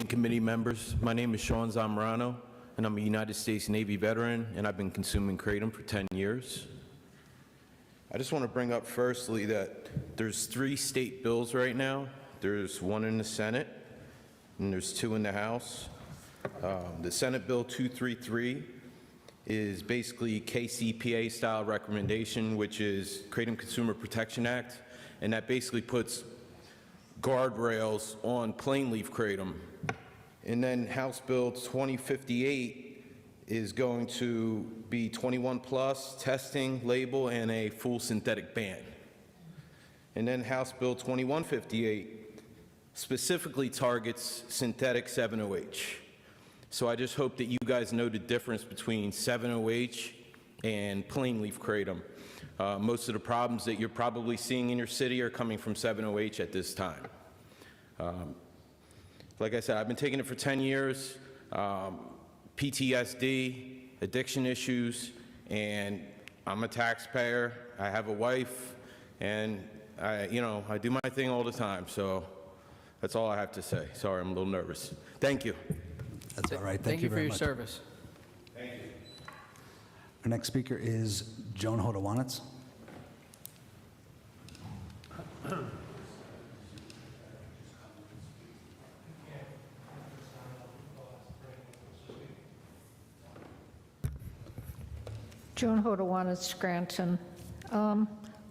and committee members. My name is Sean Zamorano, and I'm a United States Navy veteran, and I've been consuming kratom for 10 years. I just want to bring up firstly that there's 3 state bills right now. There's 1 in the Senate, and there's 2 in the House. The Senate Bill 233 is basically KCPA-style recommendation, which is Kratom Consumer Protection Act, and that basically puts guardrails on plain leaf kratom. And then House Bill 2058 is going to be 21 plus, testing, label, and a full synthetic ban. And then House Bill 2158 specifically targets synthetic 7-OH. So I just hope that you guys know the difference between 7-OH and plain leaf kratom. Most of the problems that you're probably seeing in your city are coming from 7-OH at this time. Like I said, I've been taking it for 10 years, PTSD, addiction issues, and I'm a taxpayer, I have a wife, and I do my thing all the time, so that's all I have to say. Sorry, I'm a little nervous. Thank you. That's all right. Thank you for your much. service. Thank you. Our next speaker is Joan Hodawanitz. Joan Hodawanitz, Scranton.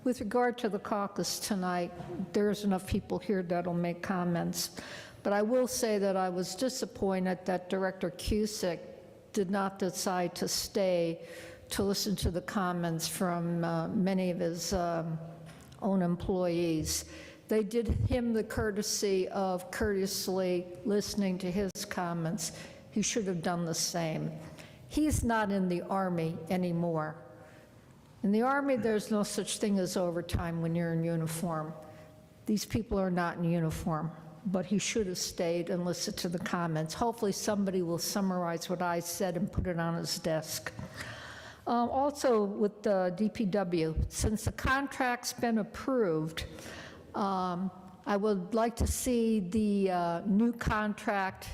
With regard to the caucus tonight, there's enough people here that'll make comments. But I will say that I was disappointed that Director Cusick did not decide to stay to listen to the comments from many of his own employees. They did him the courtesy of courteously listening to his comments. He should have done the same. He's not in the Army anymore. In the Army, there's no such thing as overtime when you're in uniform. These people are not in uniform, but he should have stayed and listened to the comments. Hopefully somebody will summarize what I said and put it on his desk. Also with the DPW, since the contract's been approved, I would like to see the new contract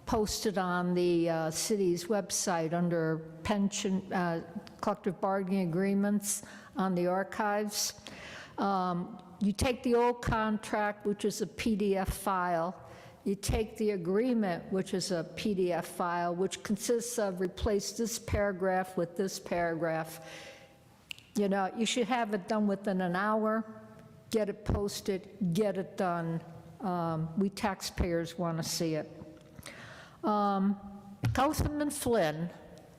posted on the city's website under pension, collective bargaining agreements on the archives. You take the old contract, which is a PDF file, you take the agreement, which is a PDF file, which consists of replace this paragraph with this paragraph. You know, you should have it done within an hour, get it posted, get it done. We taxpayers want to see it. Councilman Flynn,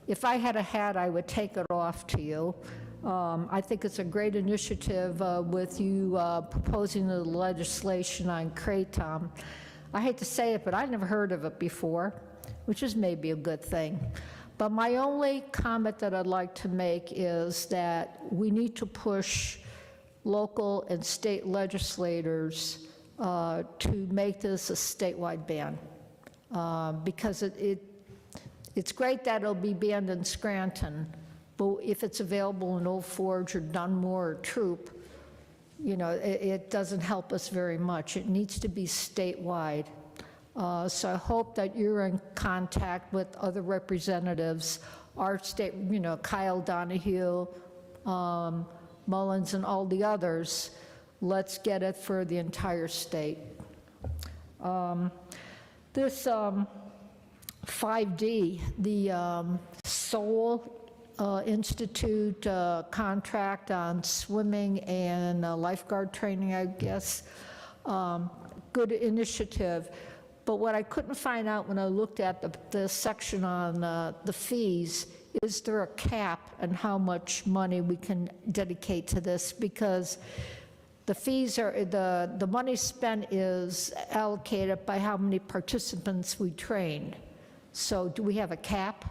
if I had a hat, I would take it off to you. I think it's a great initiative with you proposing the legislation on kratom. I hate to say it, but I never heard of it before, which is maybe a good thing. But my only comment that I'd like to make is that we need to push local and state legislators to make this a statewide ban. Because it's great that it'll be banned in Scranton, but if it's available in Old Forge or Dunmore or Troop, you know, it doesn't help us very much. It needs to be statewide. So I hope that you're in contact with other representatives, our state, you know, Kyle Donahue, Mullins, and all the others. Let's get it for the entire state. This 5D, the Seoul Institute contract on swimming and lifeguard training, I guess, good initiative. But what I couldn't find out when I looked at the section on the fees, is there a cap on how much money we can dedicate to this? Because the fees are, the money spent is allocated by how many participants we trained. So do we have a cap?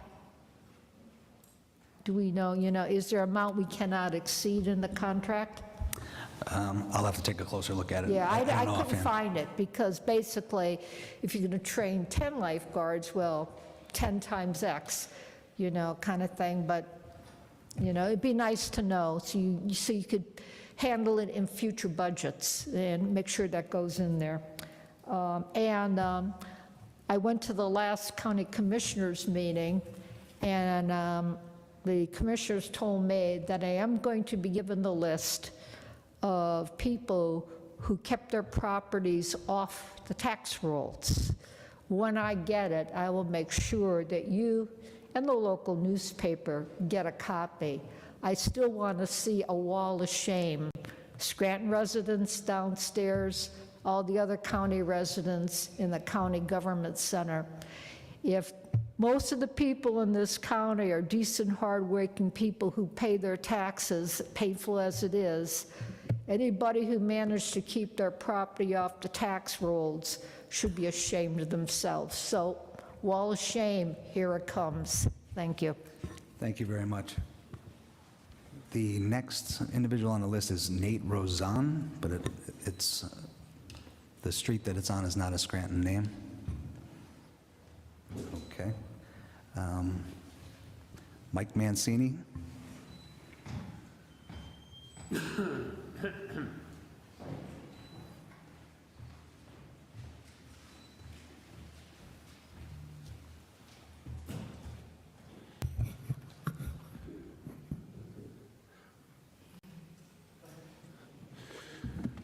Do we know, you know, is there an amount we cannot exceed in the contract? I'll have to take a closer look at it. Yeah, I couldn't offhand. find it, because basically, if you're gonna train 10 lifeguards, well, 10 times X, you know, kind of thing, but, you know, it'd be nice to know, so you could handle it in future budgets and make sure that goes in there. I went to the last county commissioners meeting, and the commissioners told me that I am going to be given the list of people who kept their properties off the tax rolls. When I get it, I will make sure that you and the local newspaper get a copy. I still want to see a wall of shame. Scranton residents downstairs, all the other county residents in the county government center. If most of the people in this county are decent, hardworking people who pay their taxes, painful as it is, anybody who managed to keep their property off the tax rolls should be ashamed of themselves. So, wall of shame, here it comes. Thank you. Thank you very much. The next individual on the list is Nate Rosan, but it's the street that it's on is not a Scranton name. Okay. Mike Mancini.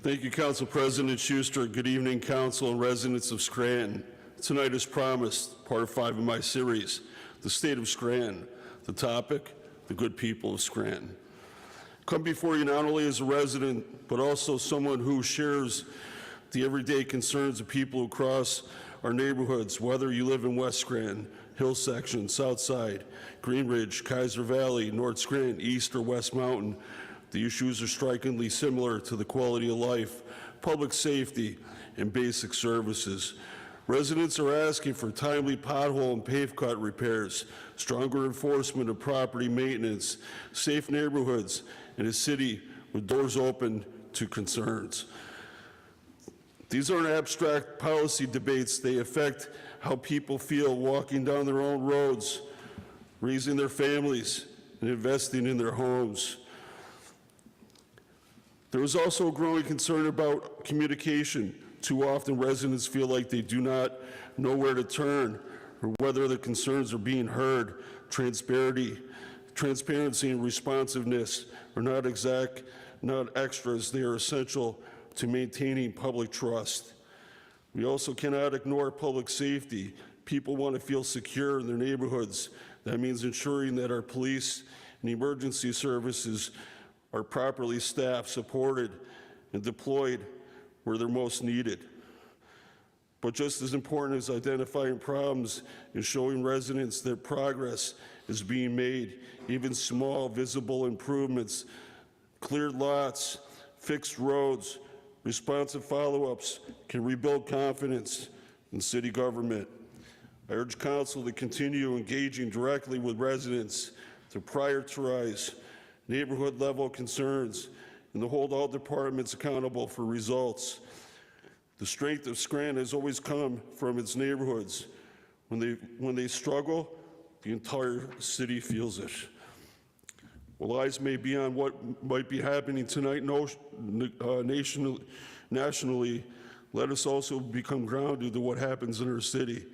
Thank you, Council President Schuster. Good evening, Council and residents of Scranton. Tonight, as promised, part 5 of my series, The State of Scranton. The topic, the good people of Scranton. Come before you not only as a resident, but also someone who shares the everyday concerns of people across our neighborhoods, whether you live in West Scranton, Hill Section, South Side, Green Ridge, Kaiser Valley, North Scranton, East or West Mountain. The issues are strikingly similar to the quality of life, public safety, and basic services. Residents are asking for timely pothole and pave cut repairs, stronger enforcement of property maintenance, safe neighborhoods, and a city with doors open to concerns. These aren't abstract policy debates. They affect how people feel walking down their own roads, raising their families, and investing in their homes. There is also a growing concern about communication. Too often, residents feel like they do not know where to turn or whether their concerns are being heard. Transparency and responsiveness are not extras. They are essential to maintaining public trust. We also cannot ignore public safety. People want to feel secure in their neighborhoods. That means ensuring that our police and emergency services are properly staffed, supported, and deployed where they're most needed. But just as important as identifying problems is showing residents that progress is being made. Even small, visible improvements, cleared lots, fixed roads, responsive follow-ups can rebuild confidence in city government. I urge Council to continue engaging directly with residents to prioritize neighborhood-level concerns and to hold all departments accountable for results. The strength of Scranton has always come from its neighborhoods. When they struggle, the entire city feels it. While eyes may be on what might be happening tonight nationally, let us also become grounded to what happens in our city.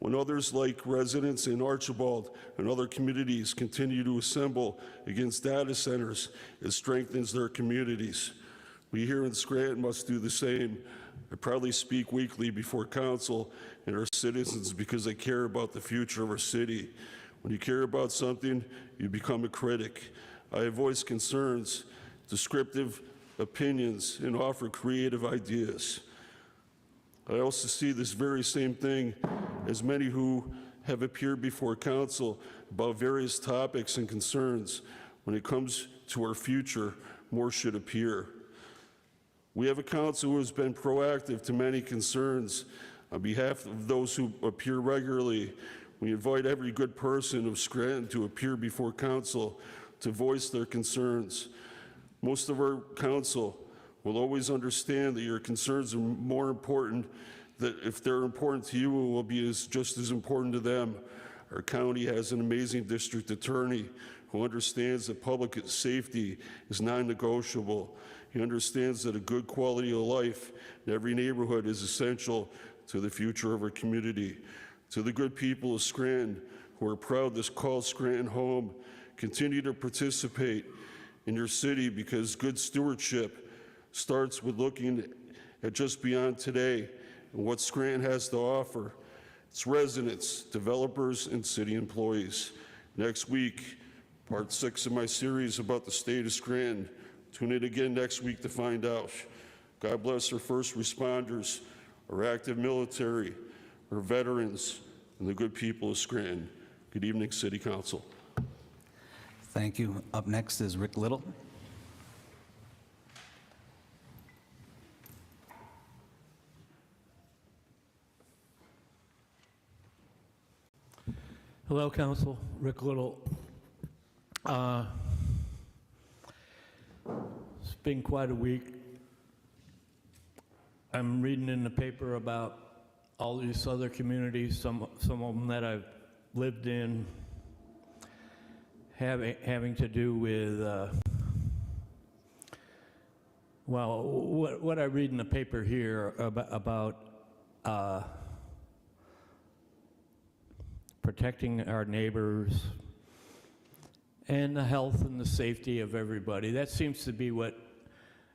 When others like residents in Archibald and other communities continue to assemble against data centers, it strengthens their communities. We here in Scranton must do the same. I proudly speak weekly before Council and our citizens because I care about the future of our city. When you care about something, you become a critic. I have voiced concerns, descriptive opinions, and offer creative ideas. I also see this very same thing as many who have appeared before Council about various topics and concerns. When it comes to our future, more should appear. We have a Council who has been proactive to many concerns. On behalf of those who appear regularly, we invite every good person of Scranton to appear before Council to voice their concerns. Most of our Council will always understand that your concerns are more important, that if they're important to you, it will be just as important to them. Our county has an amazing district attorney who understands that public safety is non-negotiable. He understands that a good quality of life in every neighborhood is essential to the future of our community. To the good people of Scranton who are proud to call Scranton home, continue to participate in your city, because good stewardship starts with looking at just beyond today and what Scranton has to offer its residents, developers, and city employees. Next week, part 6 of my series about the state of Scranton. Tune in again next week to find out. God bless our first responders, our active military, our veterans, and the good people of Scranton. Good evening, City Council. Thank you. Up next is Rick Little. Hello, Council. Rick Little. It's been quite a week. I'm reading in the paper about all these other communities, some of them that I've lived in, having to do with, well, what I read in the paper here about protecting our neighbors and the health and the safety of everybody. That seems to be what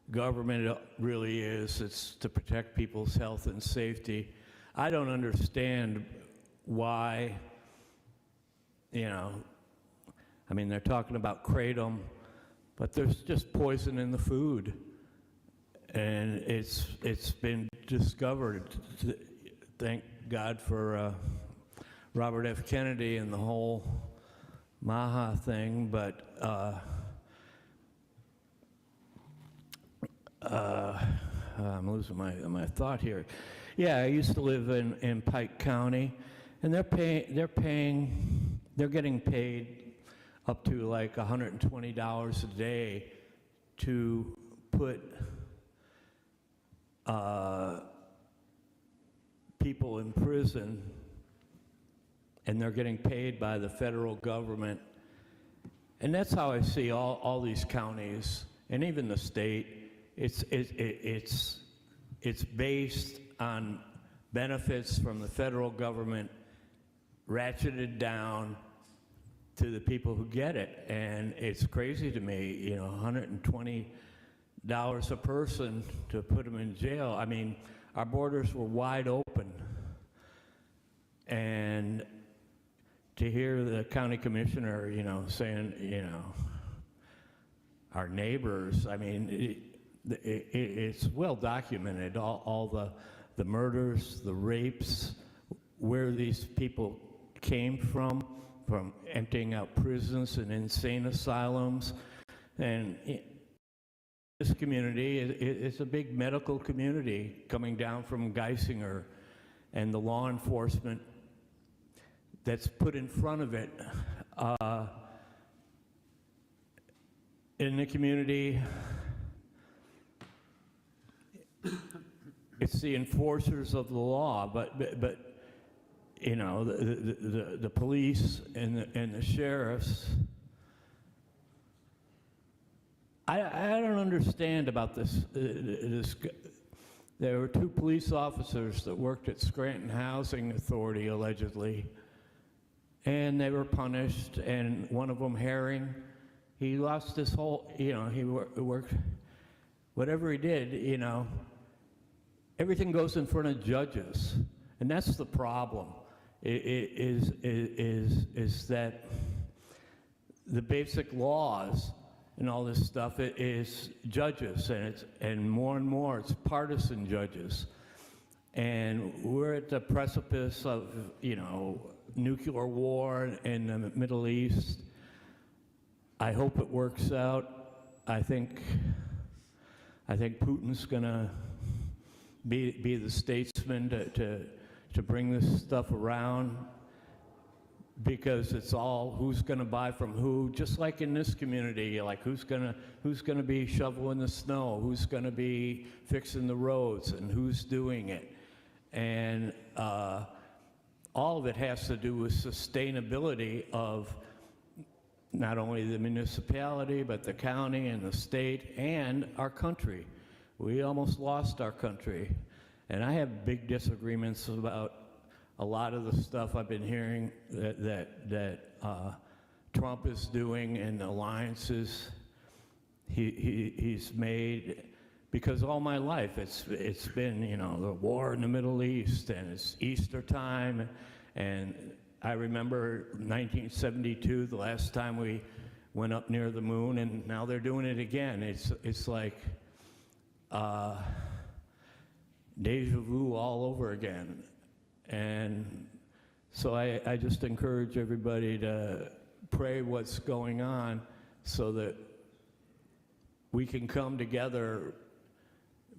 government really is. It's to protect people's health and safety. I don't understand why, you know, I mean, they're talking about kratom, but there's just poison in the food. And it's been discovered. Thank God for Robert F. Kennedy and the whole Maha thing, but I'm losing my thought here. Yeah, I used to live in Pike County, and they're getting paid up to like $120 a day to put people in prison, and they're getting paid by the federal government. And that's how I see all these counties, and even the state. It's based on benefits from the federal government ratcheted down to the people who get it. And it's crazy to me, you know, $120 a person to put them in jail. I mean, our borders were wide open. And to hear the county commissioner, you know, saying, you know, our neighbors, I mean, it's well documented, all the murders, the rapes, where these people came from emptying out prisons and insane asylums. And this community is a big medical community coming down from Geisinger, and the law enforcement that's put in front of it in the community. It's the enforcers of the law, but you know, the police and the sheriffs. I don't understand about this. There were 2 police officers that worked at Scranton Housing Authority, allegedly, and they were punished, and one of them, Herring, he lost his whole, you know, he worked, whatever he did, you know, everything goes in front of judges, and that's the problem, is that the basic laws and all this stuff, it is judges, and more it's partisan judges. And we're at the precipice of, you know, nuclear war in the Middle East. I hope it works out. I think Putin's gonna be the statesman to bring this stuff around, because it's all who's gonna buy from who, just like in this community, like who's gonna be shoveling the snow, who's gonna be fixing the roads, and who's doing it. And all of it has to do with sustainability of not only the municipality, but the county and the state and our country. We almost lost our country. And I have big disagreements about a lot of the stuff I've been hearing that Trump is doing and alliances he's made, because all my life it's been, you know, the war in the Middle East, and it's Easter time, and I remember 1972, the last time we went up near the moon, and now they're doing it again. It's like deja vu all over again. And so I just encourage everybody to pray what's going on so that we can come together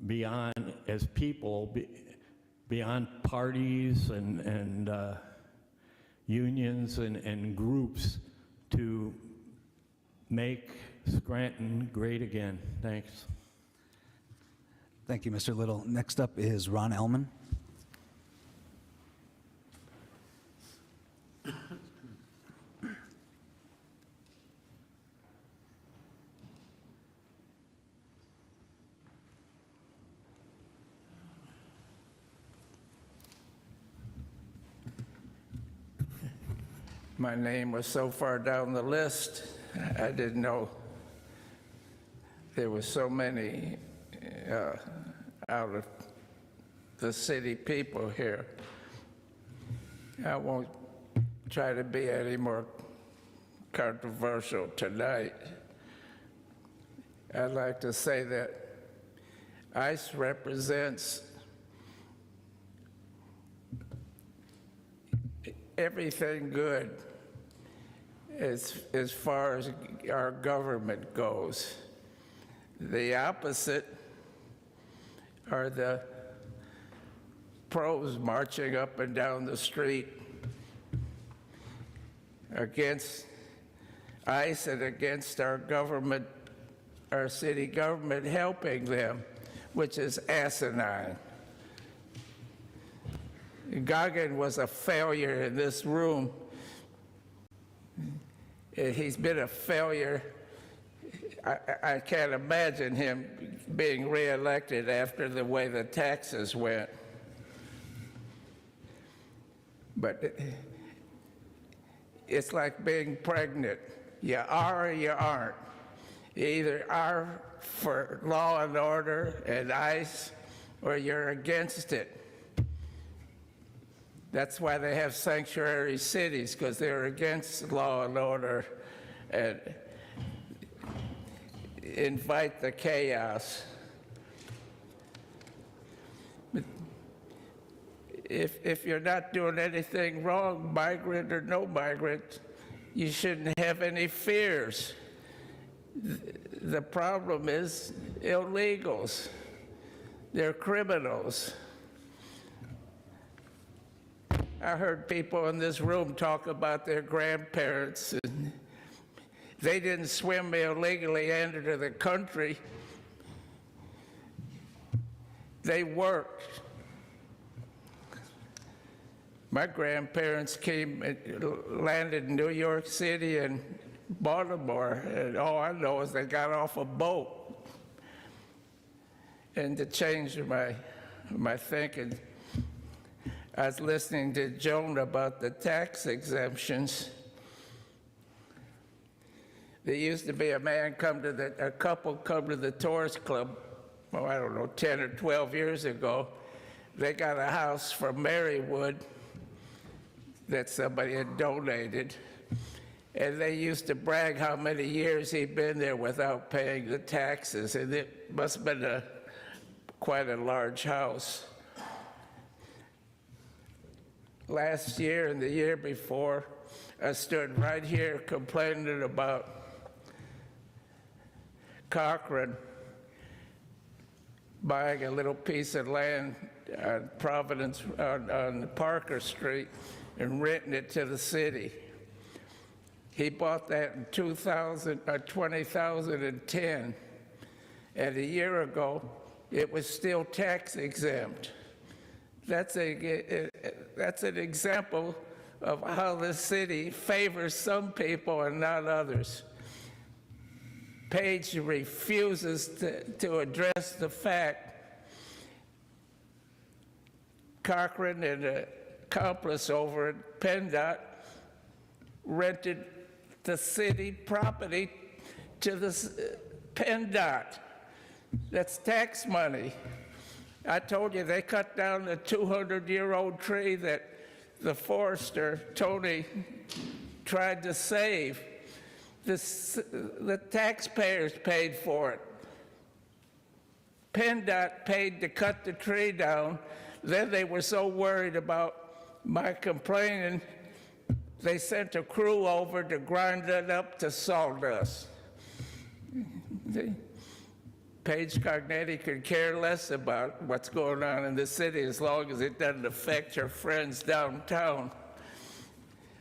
beyond, as people, beyond parties and unions and groups, to make Scranton great again. Thanks. Thank you, Mr. Little. Next up is Ron Ellman. My name was so far down the list, I didn't know there were so many out of the city people here. I won't try to be any more controversial tonight. I'd like to say that ICE represents everything good as far as our government goes. The opposite are the pros marching up and down the street against ICE and against our government, our city government helping them, which is asinine. Goggin was a failure in this room. He's been a failure. I can't imagine him being reelected after the way the taxes went. But it's like being pregnant. You are or you aren't. You either are for law and order and ICE, or you're against it. That's why they have sanctuary cities, because they're against law and order and invite the chaos. But if you're not doing anything wrong, migrant or no migrant, you shouldn't have any fears. The problem is illegals. They're criminals. I heard people in this room talk about their grandparents. And they didn't swim illegally into the country. They worked. My grandparents came and landed in New York City and Baltimore, and all I know is they got off a boat. And to change my thinking, I was listening to Joan about the tax exemptions. There used to be a couple come to the tourist club, oh, I don't know, 10 or 12 years ago. They got a house from Marywood that somebody had donated. And they used to brag how many years he'd been there without paying the taxes. And it must have been quite a large house. Last year and the year before, I stood right here complaining about Cochran buying a little piece of land on Providence, on Parker Street, and renting it to the city. He bought that in 2010, and a year ago, it was still tax exempt. That's an example of how the city favors some people and not others. Page refuses to address the fact Cochran and an accomplice over at PennDOT rented the city property to the PennDOT. That's tax money. I told you they cut down the 200-year-old tree that the forester, Tony, tried to save. The taxpayers paid for it. PennDOT paid to cut the tree down. Then they were so worried about my complaining, they sent a crew over to grind it up to sawdust. Paige Cognetti could care less about what's going on in the city as long as it doesn't affect her friends downtown.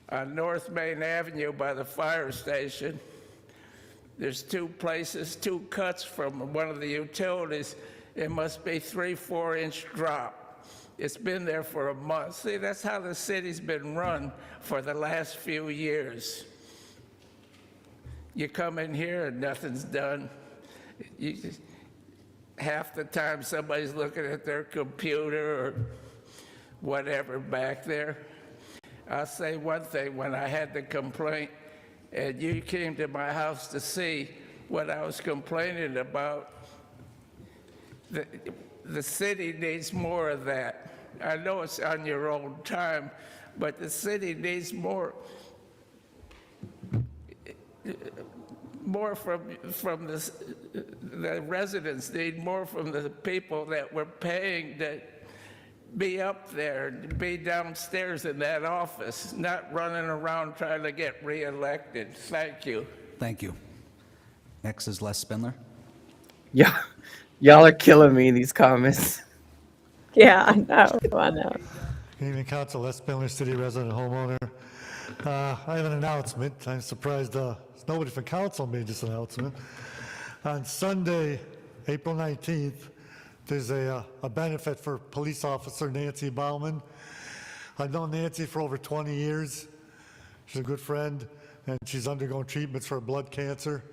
On North Main Avenue by the fire station, there's two cuts from one of the utilities. It must be 3-4 inch drop. It's been there for a month. See, that's how the city's been run for the last few years. You come in here and nothing's done. Half the time somebody's looking at their computer or whatever back there. I'll say one thing, when I had the complaint and you came to my house to see what I was complaining about, the city needs more of that. I know it's on your own time, but the city needs more from the residents, need more from the people that we're paying to be up there, be downstairs in that office, not running around trying to get reelected. Thank you. Thank you. Next is Les Spindler. Yeah, y'all are killing me in these comments. Yeah, I know. Good evening, Council. Les Spindler, city resident, homeowner. I have an announcement. I'm surprised nobody from council made this announcement. On Sunday, April 19th, there's a benefit for police officer Nancy Bauman. I've known Nancy for over 20 years. She's a good friend, and she's undergoing treatments for blood cancer.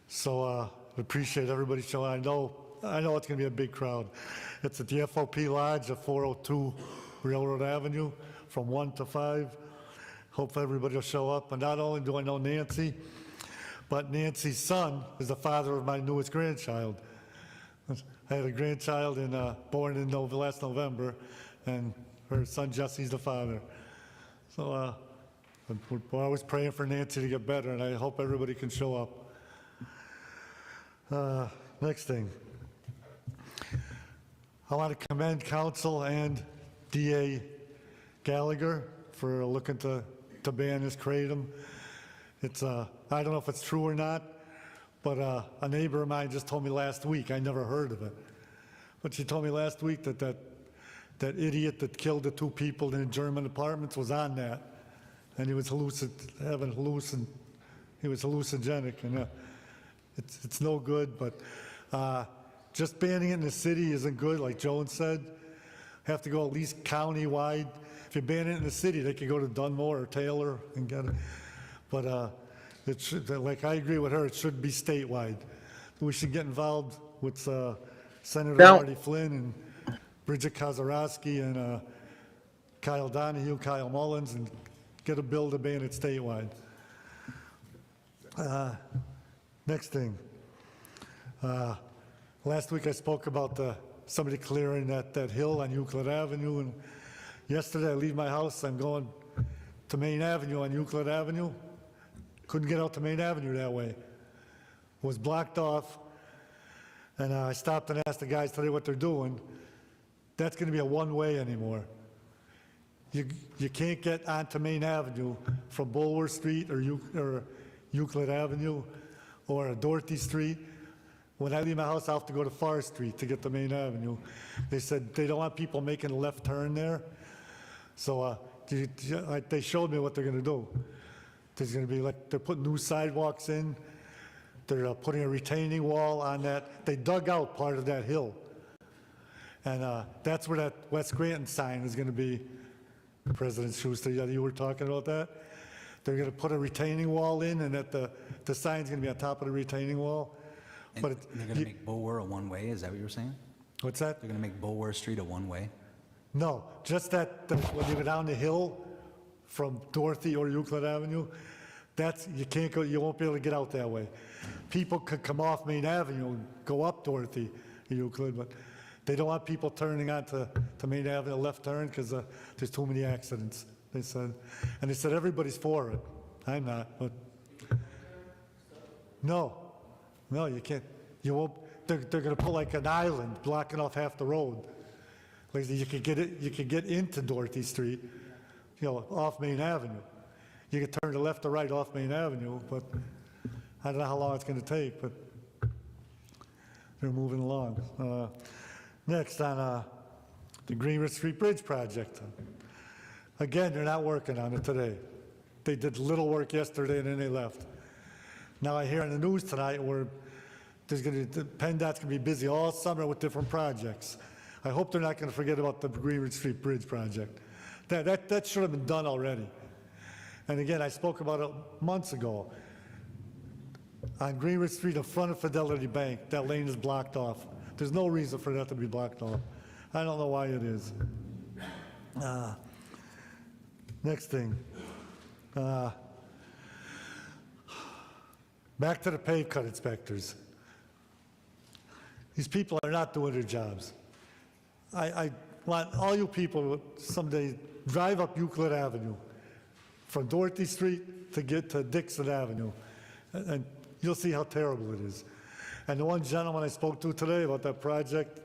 So I appreciate everybody showing. I know it's going to be a big crowd. It's at the FOP Lodge at 402 Railroad Avenue from 1 to 5. Hope everybody will show up. And not only do I know Nancy, but Nancy's son is the father of my newest grandchild. I had a grandchild born in last November, and her son Jesse's the father. So we're always praying for Nancy to get better, and I hope everybody can show up. Next thing. I want to commend council and DA Gallagher for looking to ban this kratom. It's I don't know if it's true or not, but a neighbor of mine just told me last week, I never heard of it, but she told me last week that idiot that killed the 2 people in the German apartments was on that, and he was hallucinogenic, and it's no good, but just banning it in the city isn't good, like Joan said. Have to go at least county-wide. If you ban it in the city, they could go to Dunmore or Taylor and get it. But it should, like I agree with her, it should be statewide. We should get involved with Senator Marty Flynn and Bridget Kozarowski and Kyle Donahue, Kyle Mullins, and get a bill to ban it statewide. Next thing. Last week I spoke about somebody clearing that hill on Euclid Avenue, and yesterday I leave my house, I'm going to Main Avenue on Euclid Avenue. Couldn't get out to Main Avenue that way. Was blocked off, and I stopped and asked the guys today what they're doing. That's going to be a one-way anymore. You can't get onto Main Avenue from Bulwer Street or Euclid Avenue or Dorothy Street. When I leave my house, I have to go to Far Street to get to Main Avenue. They said they don't want people making a left turn there. So they showed me what they're going to do. There's going to be they're putting new sidewalks in. They're putting a retaining wall on that. They dug out part of that hill. And that's where that West Scranton sign is going to be. President Schuster, you were talking about that? They're going to put a retaining wall in, and the sign's going to be on top of the retaining wall. And they're going to make Bulwer a one-way, is that what you were saying? What's that? They're going to make Bulwer Street a one-way? No, just that when you go down the hill from Dorothy or Euclid Avenue, that's, you can't go, you won't be able to get out that way. People could come off Main Avenue and go up Dorothy or Euclid, but they don't want people turning onto Main Avenue, left turn, because there's too many accidents, they said. And they said everybody's for it. I'm not, but no, you can't. You won't. They're going to put like an island blocking off half the road. Like you could get it. You could get into Dorothy Street, off Main Avenue. You could turn to left or right off Main Avenue, but I don't know how long it's going to take. But they're moving along. Next on the Greenwood Street Bridge project. Again, they're not working on it today. They did little work yesterday and then they left. Now I hear on the news tonight where PennDOT's going to be busy all summer with different projects. I hope they're not going to forget about the Greenwood Street Bridge project. That should have been done already. And again, I spoke about it months ago. On Greenwood Street in front of Fidelity Bank, that lane is blocked off. There's no reason for that to be blocked off. I don't know why it is. Next thing. Back to the pave cut inspectors. These people are not doing their jobs. I want all you people someday drive up Euclid Avenue from Dorothy Street to get to Dixon Avenue, and you'll see how terrible it is. And the one gentleman I spoke to today about that project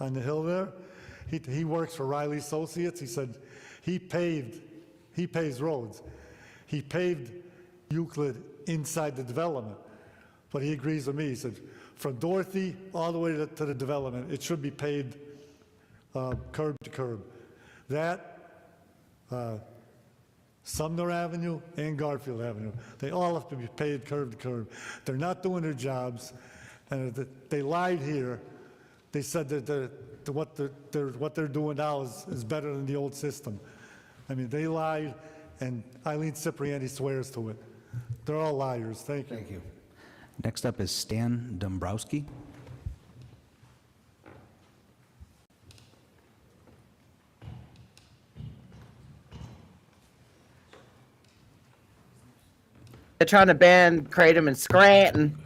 on the hill there, he works for Riley Associates. He said he paves roads. He paved Euclid inside the development, but he agrees with me. He said from Dorothy all the way to the development, it should be paved curb to curb. That, Sumner Avenue and Garfield Avenue, they all have to be paved curb to curb. They're not doing their jobs, and they lied here. They said that what they're doing now is better than the old system. I mean, they lied, and Eileen Cipriani swears to it. They're all liars. Thank you. Thank you. Next up is Stan Dombrowski. They're trying to ban Kratom and Scranton.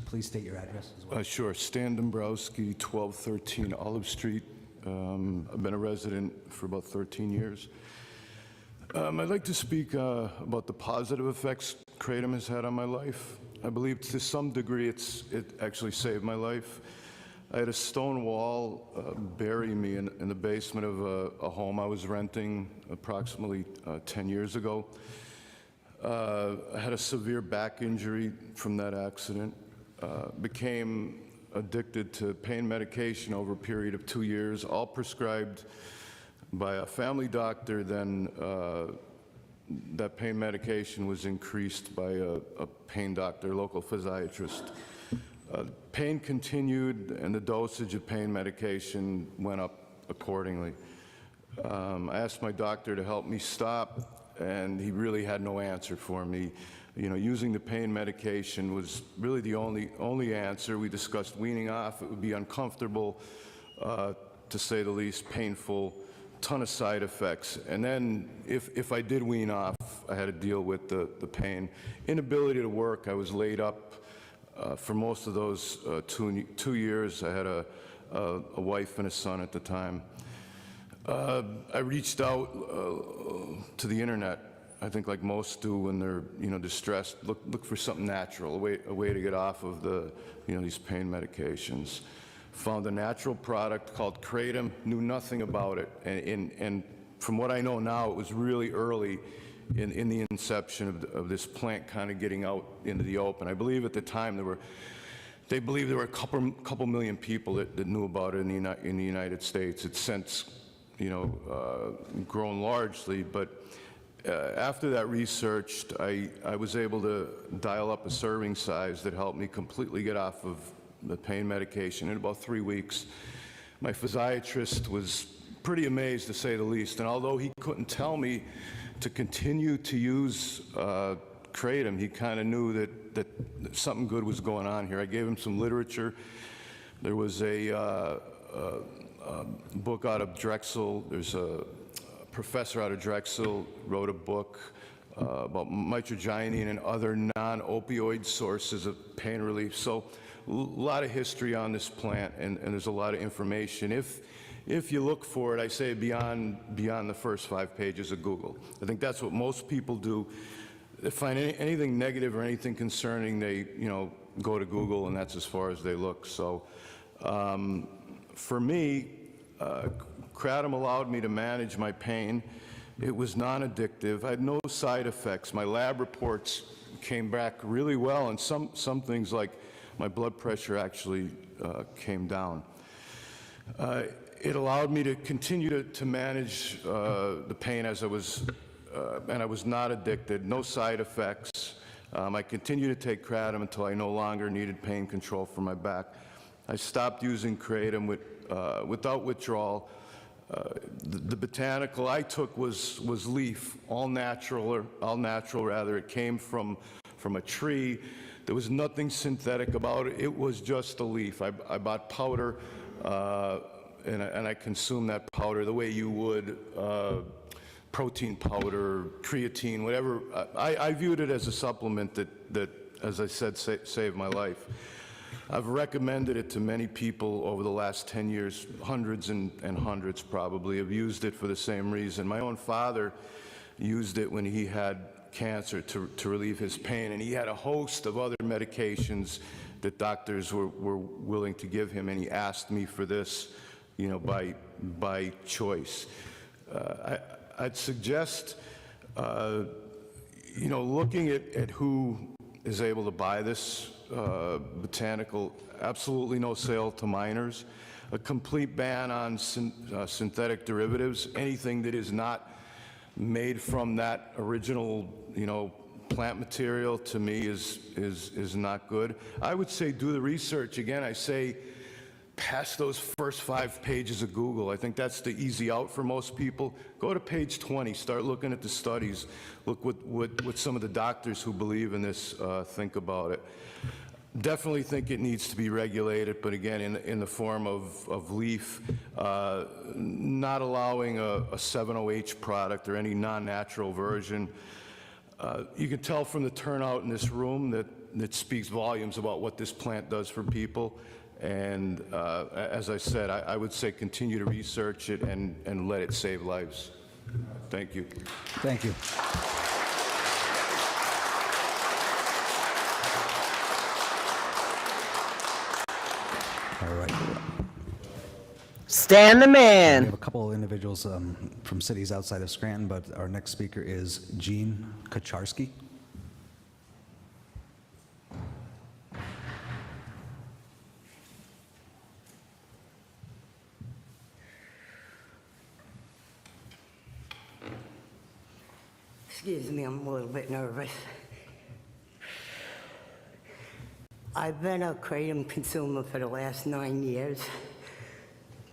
Please state your address as well. Sure. Stan Dombrowski, 1213 Olive Street. I've been a resident for about 13 years. I'd like to speak about the positive effects Kratom has had on my life. I believe to some degree it actually saved my life. I had a stone wall bury me in the basement of a home I was renting approximately 10 years ago. I had a severe back injury from that accident. Became addicted to pain medication over a period of 2 years, all prescribed by a family doctor. Then that pain medication was increased by a pain doctor, local physiatrist. Pain continued, and the dosage of pain medication went up accordingly. I asked my doctor to help me stop, and he really had no answer for me. You know, using the pain medication was really the only answer. We discussed weaning off. It would be uncomfortable, to say the least, painful, ton of side effects. And then if I did wean off, I had to deal with the pain. Inability to work, I was laid up for most of those 2 years. I had a wife and a son at the time. I reached out to the internet, I think like most do when they're distressed. Look for something natural, a way to get off of these pain medications. Found a natural product called Kratom, knew nothing about it, and from what I know now, it was really early in the inception of this plant kind of getting out into the open. I believe at the time they believed there were a couple million people that knew about it in the United States. It's since grown largely, but after that research, I was able to dial up a serving size that helped me completely get off of the pain medication in about 3 weeks. My physiatrist was pretty amazed, to say the least, and although he couldn't tell me to continue to use Kratom, he kind of knew that something good was going on here. I gave him some literature. There was a book out of Drexel. There's a professor out of Drexel wrote a book about mitragynine and other non-opioid sources of pain relief. So a lot of history on this plant, and there's a lot of information. If you look for it, I say beyond the first 5 pages of Google. I think that's what most people do. They find anything negative or anything concerning, they go to Google, and that's as far as they look. So for me, Kratom allowed me to manage my pain. It was non-addictive. I had no side effects. My lab reports came back really well, and some things like my blood pressure actually came down. It allowed me to continue to manage the pain as I was, and I was not addicted, no side effects. I continued to take Kratom until I no longer needed pain control for my back. I stopped using Kratom without withdrawal. The botanical I took was leaf, all natural rather. It came from a tree. There was nothing synthetic about it. It was just a leaf. I bought powder, and I consumed that powder the way you would protein powder, creatine, whatever. I viewed it as a supplement that as I said, saved my life. I've recommended it to many people over the last 10 years. Hundreds and hundreds probably have used it for the same reason. My own father used it when he had cancer to relieve his pain, and he had a host of other medications that doctors were willing to give him, and he asked me for this, by choice. I'd suggest, looking at who is able to buy this botanical, absolutely no sale to minors, a complete ban on synthetic derivatives, anything that is not made from that original, plant material, to me is not good. I would say do the research. Again, I say past those first 5 pages of Google. I think that's the easy out for most people. Go to page 20, start looking at the studies, look what some of the doctors who believe in this think about it. Definitely think it needs to be regulated, but again, in the form of leaf, not allowing a 7-OH product or any non-natural version. You can tell from the turnout in this room that speaks volumes about what this plant does for people. And as I said, I would say continue to research it and let it save lives. Thank you. Thank you. All right. Stan the We man. have a couple of individuals from cities outside of Scranton, but our next speaker is Gene Kacharski. Excuse me, I'm a little bit nervous. I've been a Kratom consumer for the last 9 years.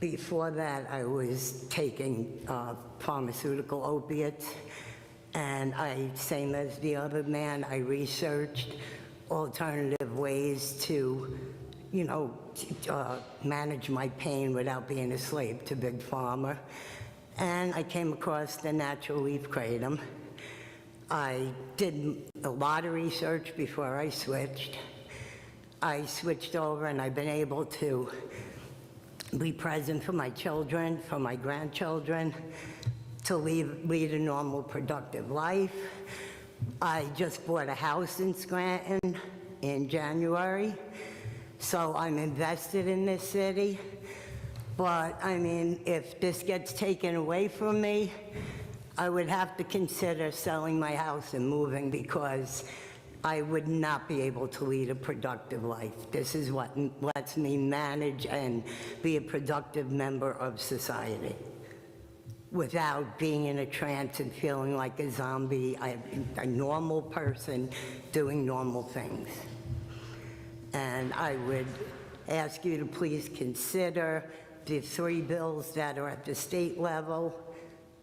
Before that, I was taking pharmaceutical opiates, and same as the other man, I researched alternative ways to, manage my pain without being a slave to Big Pharma. And I came across the natural leaf Kratom. I did a lot of research before I switched. I switched over, and I've been able to be present for my children, for my grandchildren, to lead a normal, productive life. I just bought a house in Scranton in January, so I'm invested in this city. But, if this gets taken away from me, I would have to consider selling my house and moving, because I would not be able to lead a productive life. This is what lets me manage and be a productive member of society without being in a trance and feeling like a zombie. I'm a normal person doing normal things. And I would ask you to please consider the 3 bills that are at the state level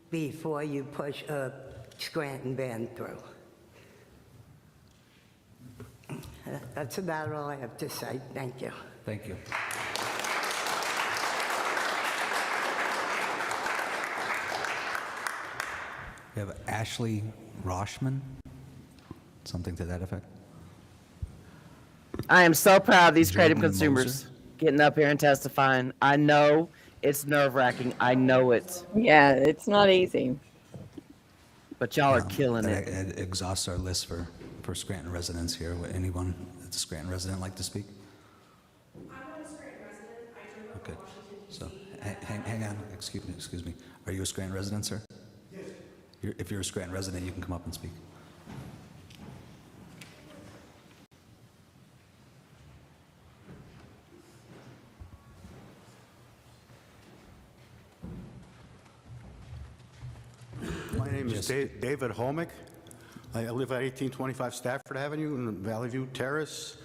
before you push a Scranton ban through. That's about all I have to say. Thank you. Thank you. We have Ashley Roshman, something to that effect. I am so proud of these creative Jordan consumers Moser. getting up here and testifying. I know it's nerve-wracking. I know it. Yeah, it's not easy. But y'all are killing That it. exhausts our list for Scranton residents here. Would anyone that's a Scranton resident like to speak? I'm not a Scranton resident. I do live Okay. in Washington, D.C. So, hang on, excuse me. Are you a Scranton resident, sir? Yes. If you're a Scranton resident, you can come up and speak. My name is David Homick. I live at 1825 Stafford Avenue in Valley View Terrace.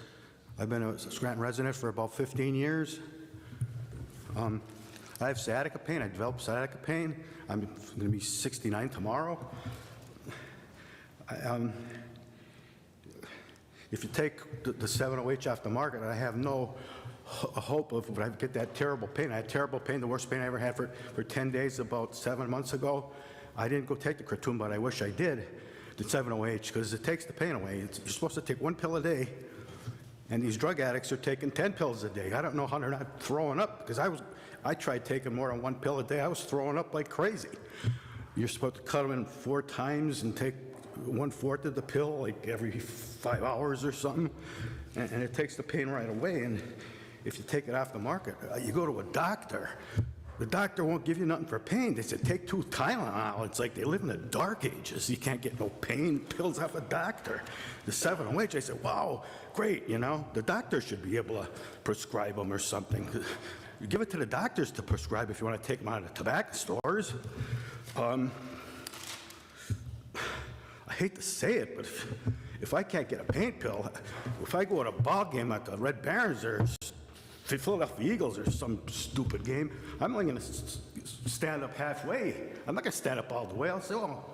I've been a Scranton resident for about 15 years. I have sciatica pain. I developed sciatica pain. I'm going to be 69 tomorrow. If you take the 7OH off the market, I have no hope of, but I get that terrible pain. I had terrible pain, the worst pain I ever had for 10 days about 7 months ago. I didn't go take the Kratom, but I wish I did, the 7OH, because it takes the pain away. You're supposed to take 1 pill a day, and these drug addicts are taking 10 pills a day. I don't know how they're not throwing up, because I tried taking more than 1 pill a day. I was throwing up like crazy. You're supposed to cut them in 4 times and take 1/4 of the pill, like every 5 hours or something, and it takes the pain right away. And if you take it off the market, you go to a doctor. The doctor won't give you nothing for pain. They said, take 2 Tylenol. It's like they live in the dark ages. You can't get no pain pills off a doctor. The 7OH, I said, wow, great, you know. The doctor should be able to prescribe them or something. You give it to the doctors to prescribe if you want to take them out of the tobacco stores. I hate to say it, but if I can't get a pain pill, if I go to a ball game at the Red Barons or the Philadelphia Eagles or some stupid game, I'm only going to stand up halfway. I'm not going to stand up all the way. I'll say, well,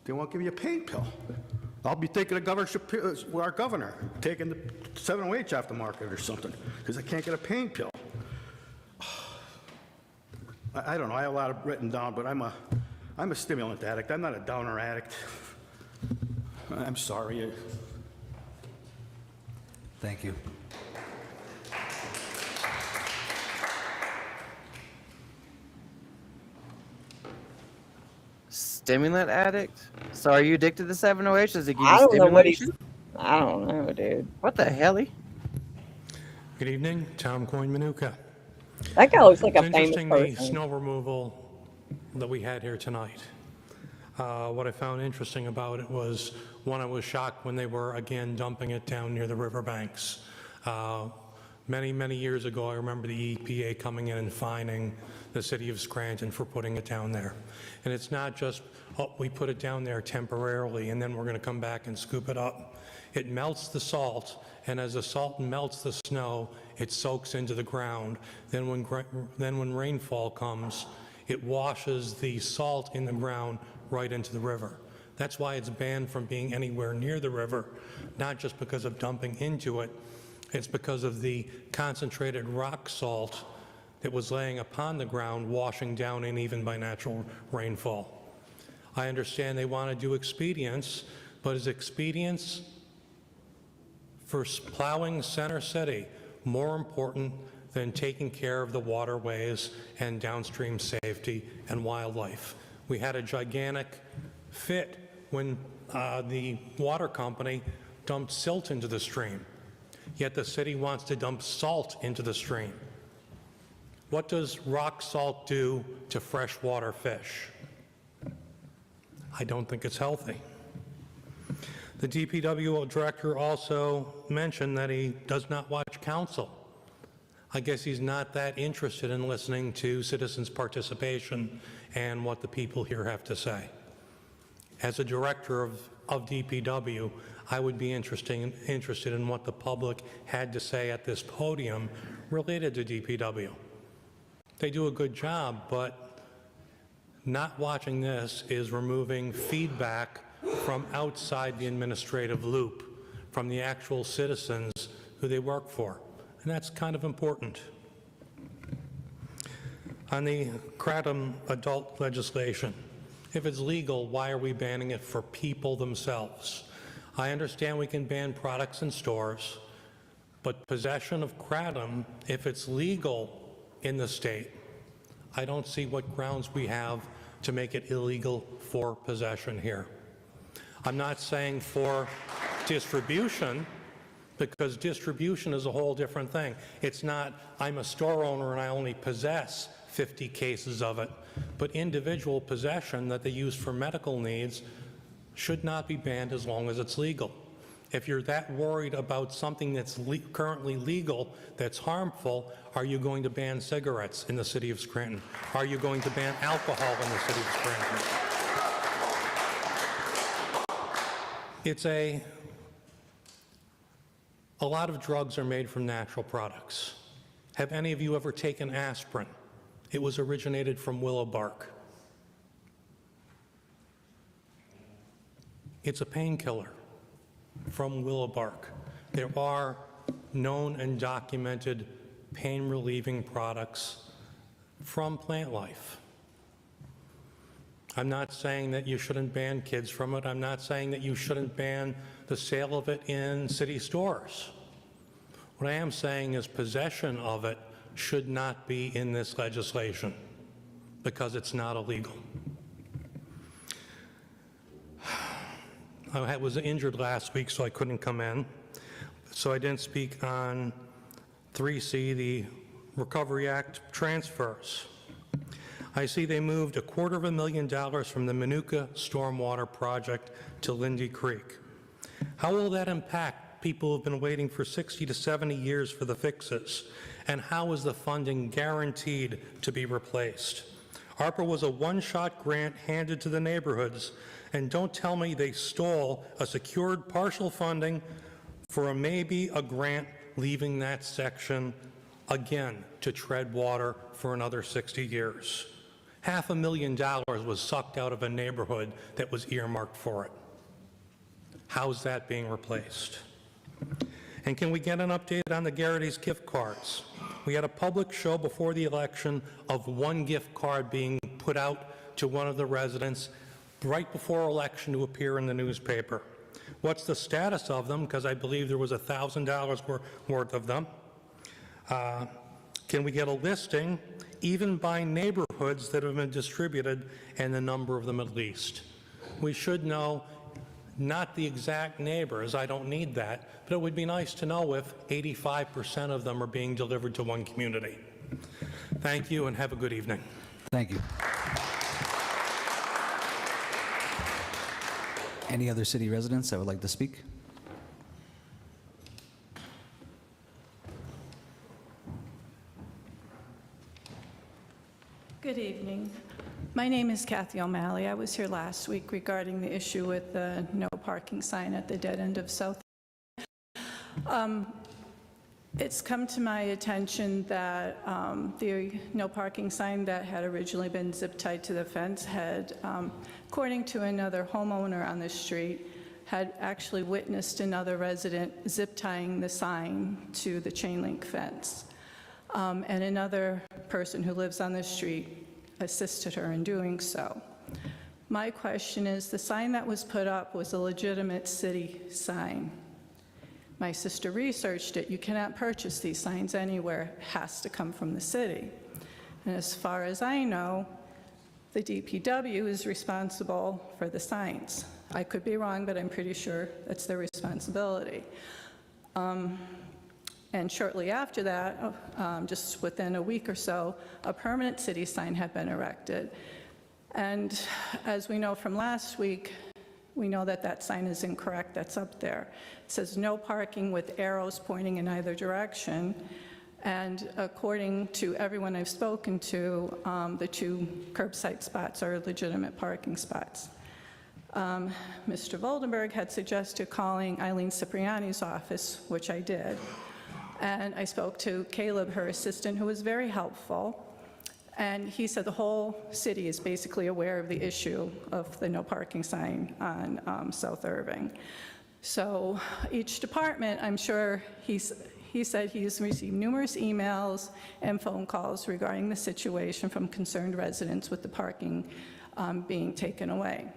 they won't give you a pain pill. I'll be taking a governorship, our governor, taking the 7OH off the market or something, because I can't get a pain pill. I don't know. I have a lot of written down, but I'm a stimulant addict. I'm not a downer addict. I'm sorry. Thank you. Stimulant addict? So are you addicted to 7OH? Does it give you I don't know what stimulation? I don't know, dude. What the hell? Good evening, Tom Coin-Manuka. That guy looks like a It's famous interesting, the person. snow removal that we had here tonight. What I found interesting about it was, one, I was shocked when they were again dumping it down near the riverbanks. Many, many years ago, I remember the EPA coming in and fining the city of Scranton for putting it down there. And it's not just, oh, we put it down there temporarily and then we're going to come back and scoop it up. It melts the salt, and as the salt melts the snow, it soaks into the ground. Then when rainfall comes, it washes the salt in the ground right into the river. That's why it's banned from being anywhere near the river, not just because of dumping into it. It's because of the concentrated rock salt that was laying upon the ground, washing down in even by natural rainfall. I understand they want to do expedience, but is expedience for plowing Center City more important than taking care of the waterways and downstream safety and wildlife? We had a gigantic fit when the water company dumped silt into the stream, yet the city wants to dump salt into the stream. What does rock salt do to freshwater fish? I don't think it's healthy. The DPW director also mentioned that he does not watch council. I guess he's not that interested in listening to citizens' participation and what the people here have to say. As a director of DPW, I would be interested in what the public had to say at this podium related to DPW. They do a good job, but not watching this is removing feedback from outside the administrative loop, from the actual citizens who they work for. And that's kind of important. On the Kratom adult legislation, If it's legal, why are we banning it for people themselves? I understand we can ban products in stores, but possession of kratom, if it's legal in the state, I don't see what grounds we have to make it illegal for possession here. I'm not saying for distribution, because distribution is a whole different thing. It's not, I'm a store owner and I only possess 50 cases of it, but individual possession that they use for medical needs should not be banned as long as it's legal. If you're that worried about something that's currently legal that's harmful, are you going to ban cigarettes in the city of Scranton? Are you going to ban alcohol in the city of Scranton? It's a lot of drugs are made from natural products. Have any of you ever taken aspirin? It was originated from willow bark. It's a painkiller from willow bark. There are known and documented pain-relieving products from plant life. I'm not saying that you shouldn't ban kids from it. I'm not saying that you shouldn't ban the sale of it in city stores. What I am saying is possession of it should not be in this legislation because it's not illegal. I was injured last week, so I couldn't come in. So I didn't speak on 3C, the Recovery Act transfers. I see they moved $250,000 from the Manuka Stormwater Project to Lindy Creek. How will that impact people who've been waiting for 60 to 70 years for the fixes? And how is the funding guaranteed to be replaced? ARPA was a one-shot grant handed to the neighborhoods, and don't tell me they stole a secured partial funding for maybe a grant leaving that section again to tread water for another 60 years. $500,000 was sucked out of a neighborhood that was earmarked for it. How's that being replaced? And can we get an update on the Garrity's gift cards? We had a public show before the election of one gift card being put out to one of the residents right before election to appear in the newspaper. What's the status of them? Because I believe there was $1,000 worth of them. Can we get a listing, even by neighborhoods that have been distributed, and the number of them at least? We should know, not the exact neighbors, I don't need that, but it would be nice to know if 85% of them are being delivered to one community. Thank you and have a good evening. Thank you. Any other city residents that would like to speak? Good evening. My name is Kathy O'Malley. I was here last week regarding the issue with the no parking sign at the dead end of South. It's come to my attention that the no parking sign that had originally been zip tied to the fence had, according to another homeowner on the street, had actually witnessed another resident zip tying the sign to the chain link fence. And another person who lives on the street assisted her in doing so. My question is, the sign that was put up was a legitimate city sign. My sister researched it. You cannot purchase these signs anywhere. It has to come from the city. And as far as I know, the DPW is responsible for the signs. I could be wrong, but I'm pretty sure that's their responsibility. And shortly after that, just within a week or so, a permanent city sign had been erected. And as we know from last week, we know that that sign is incorrect that's up there. It says no parking with arrows pointing in either direction. And according to everyone I've spoken to, the two curbside spots are legitimate parking spots. Mr. Voldenberg had suggested calling Eileen Cipriani's office, which I did. And I spoke to Caleb, her assistant, who was very helpful. And he said the whole city is basically aware of the issue of the no parking sign on South Irving. So each department, I'm sure he said he's received numerous emails and phone calls regarding the situation from concerned residents with the parking being taken away.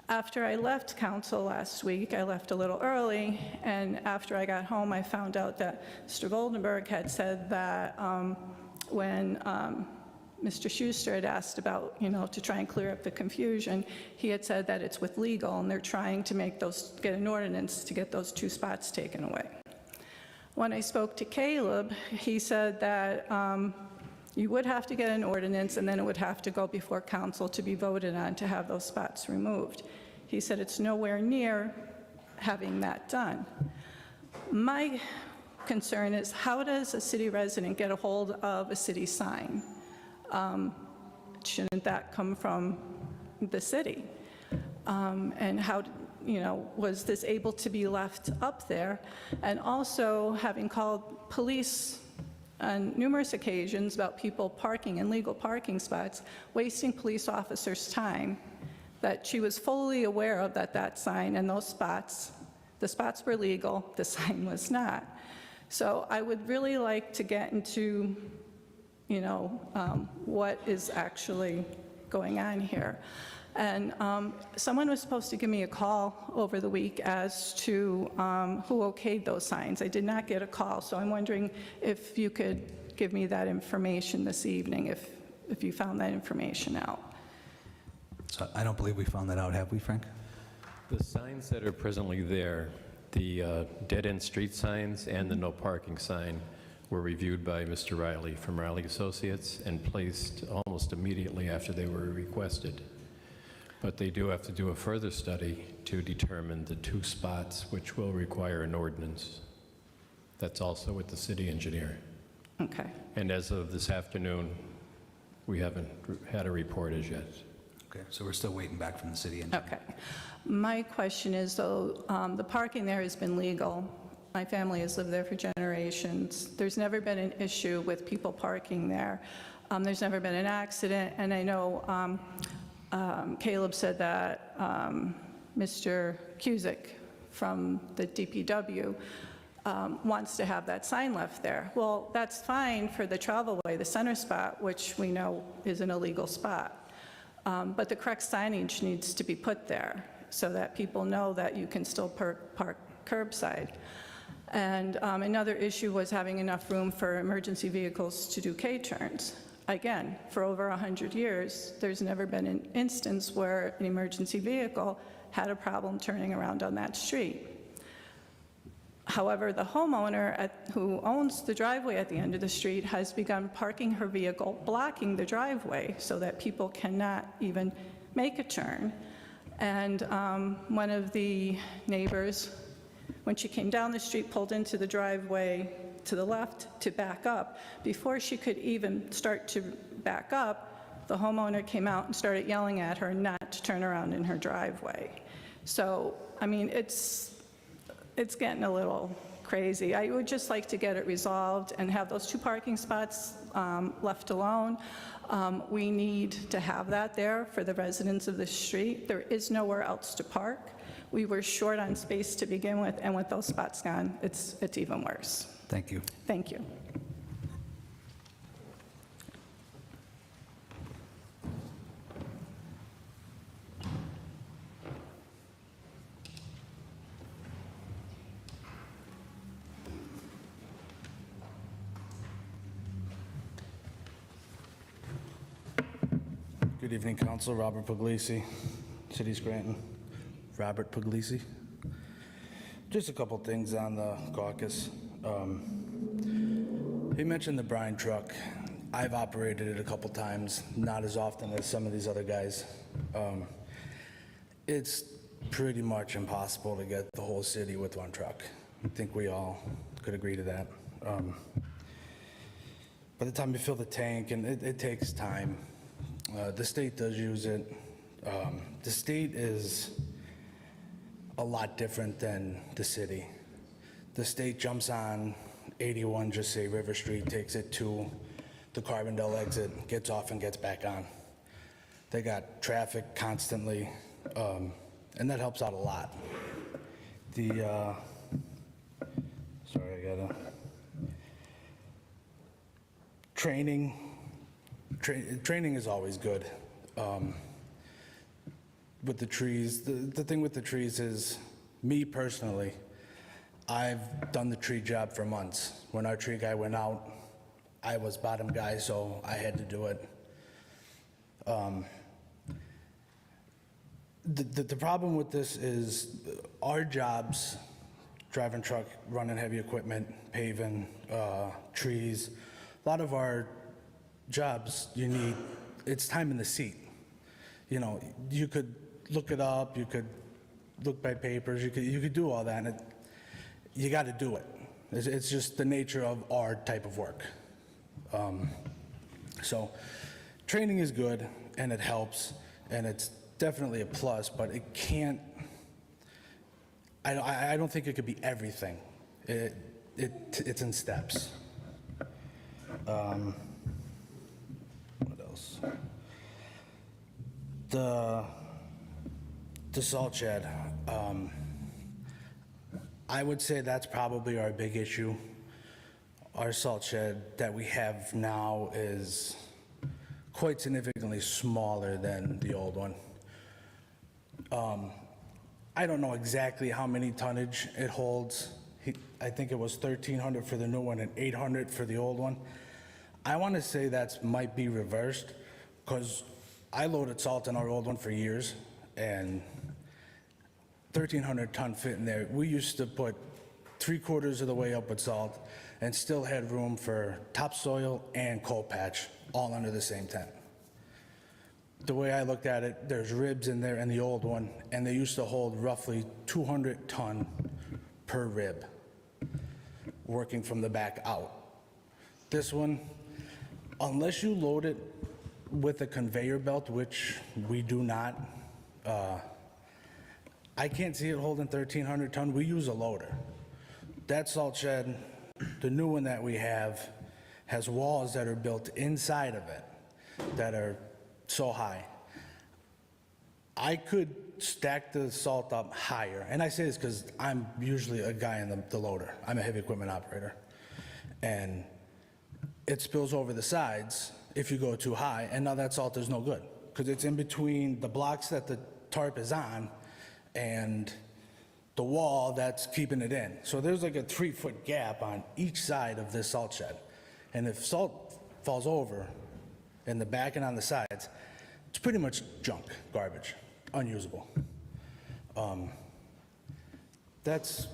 After I left council last week, I left a little early, and after I got home, I found out that Mr. Goldenberg had said that when Mr. Schuster had asked about, to try and clear up the confusion, he had said that it's with legal, and they're trying to get an ordinance to get those 2 spots taken away. When I spoke to Caleb, he said that you would have to get an ordinance, and then it would have to go before council to be voted on to have those spots removed. He said it's nowhere near having that done. My concern is, how does a city resident get a hold of a city sign? Shouldn't that come from the city? And how, was this able to be left up there? And also, having called police on numerous occasions about people parking in legal parking spots, wasting police officers' time, that she was fully aware of that sign and those spots, the spots were legal, the sign was not. So I would really like to get into, what is actually going on here. And someone was supposed to give me a call over the week as to who okayed those signs. I did not get a call, so I'm wondering if you could give me that information this evening, if you found that information out. So I don't believe we found that out, have we, Frank? The signs that are presently there, the dead-end street signs and the no parking sign, were reviewed by Mr. Riley from Riley Associates and placed almost immediately after they were requested. But they do have to do a further study to determine the 2 spots, which will require an ordinance. That's also with the city engineer. Okay. And as of this afternoon, we haven't had a report as yet. Okay, so we're still waiting back from the city engineer. Okay. My question is, though, the parking there has been legal. My family has lived there for generations. There's never been an issue with people parking there. There's never been an accident, and I know Caleb said that Mr. Cusick from the DPW wants to have that sign left there. Well, that's fine for the travelway, the center spot, which we know is an illegal spot. But the correct signage needs to be put there so that people know that you can still park curbside. And another issue was having enough room for emergency vehicles to do K-turns. Again, for over 100 years, there's never been an instance where an emergency vehicle had a problem turning around on that street. However, the homeowner who owns the driveway at the end of the street has begun parking her vehicle, blocking the driveway so that people cannot even make a turn. And one of the neighbors, when she came down the street, pulled into the driveway to the left to back up. Before she could even start to back up, the homeowner came out and started yelling at her not to turn around in her driveway. So, I mean, it's getting a little crazy. I would just like to get it resolved and have those 2 parking spots left alone. We need to have that there for the residents of the street. There is nowhere else to park. We were short on space to begin with, and with those spots gone, it's even worse. Thank you. Thank you. Good evening, Council. Robert Puglisi, City Scranton. Robert Puglisi. Just a couple things on the caucus. He mentioned the brine truck. I've operated it a couple times, not as often as some of these other guys. It's pretty much impossible to get the whole city with one truck. I think we all could agree to that. By the time you fill the tank, and it takes time. The state does use it. The state is a lot different than the city. The state jumps on 81, just say River Street, takes it to the Carbondale exit, gets off and gets back on. They got traffic constantly, and that helps out a lot. Training is always good. with the trees, the thing with the trees is, me personally, I've done the tree job for months. When our tree guy went out, I was bottom guy, so I had to do it. The problem with this is our jobs, driving truck, running heavy equipment, paving, trees, a lot of our jobs, it's time in the seat. You know, you could look it up, you could look by papers, you could do all that, and you got to do it. It's just the nature of our type of work. So training is good, and it helps, and it's definitely a plus, but it can't, I don't think it could be everything. It's in steps. What else? The salt shed. I would say that's probably our big issue. Our salt shed that we have now is quite significantly smaller than the old one. I don't know exactly how many tonnage it holds. I think it was 1,300 for the new one and 800 for the old one. I want to say that might be reversed, because I loaded salt in our old one for years, and 1,300 ton fit in there. We used to put 3/4 of the way up with salt and still had room for topsoil and coal patch all under the same tent. The way I looked at it, there's ribs in there in the old one, and they used to hold roughly 200 ton per rib, working from the back out. This one, unless you load it with a conveyor belt, which we do not, I can't see it holding 1,300 ton. We use a loader. That salt shed, the new one that we have, has walls that are built inside of it that are so high. I could stack the salt up higher, and I say this because I'm usually a guy in the loader. I'm a heavy equipment operator, and it spills over the sides if you go too high, and now that salt is no good because it's in between the blocks that the tarp is on and the wall that's keeping it in. So there's like a 3-foot gap on each side of this salt shed, and if salt falls over in the back and on the sides, it's pretty much junk, garbage, unusable. That's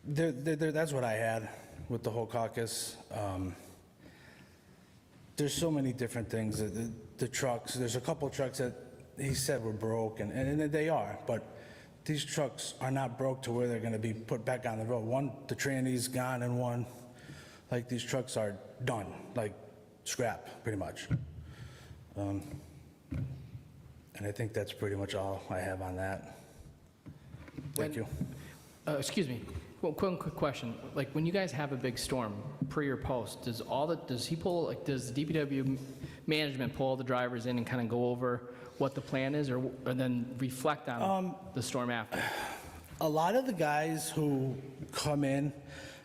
what I had with the whole caucus. There's so many different things. The trucks, there's a couple trucks that he said were broke, and they are, but these trucks are not broke to where they're gonna be put back on the road. One, the tranny's gone, and one, like, these trucks are done, like scrap, pretty much. And I think that's pretty much all I have on that. Thank you. Excuse me, well, quick question. Like, when you guys have a big storm, pre or post, does the DPW management pull all the drivers in and kind of go over what the plan is, or then reflect on the storm after? A lot of the guys who come in,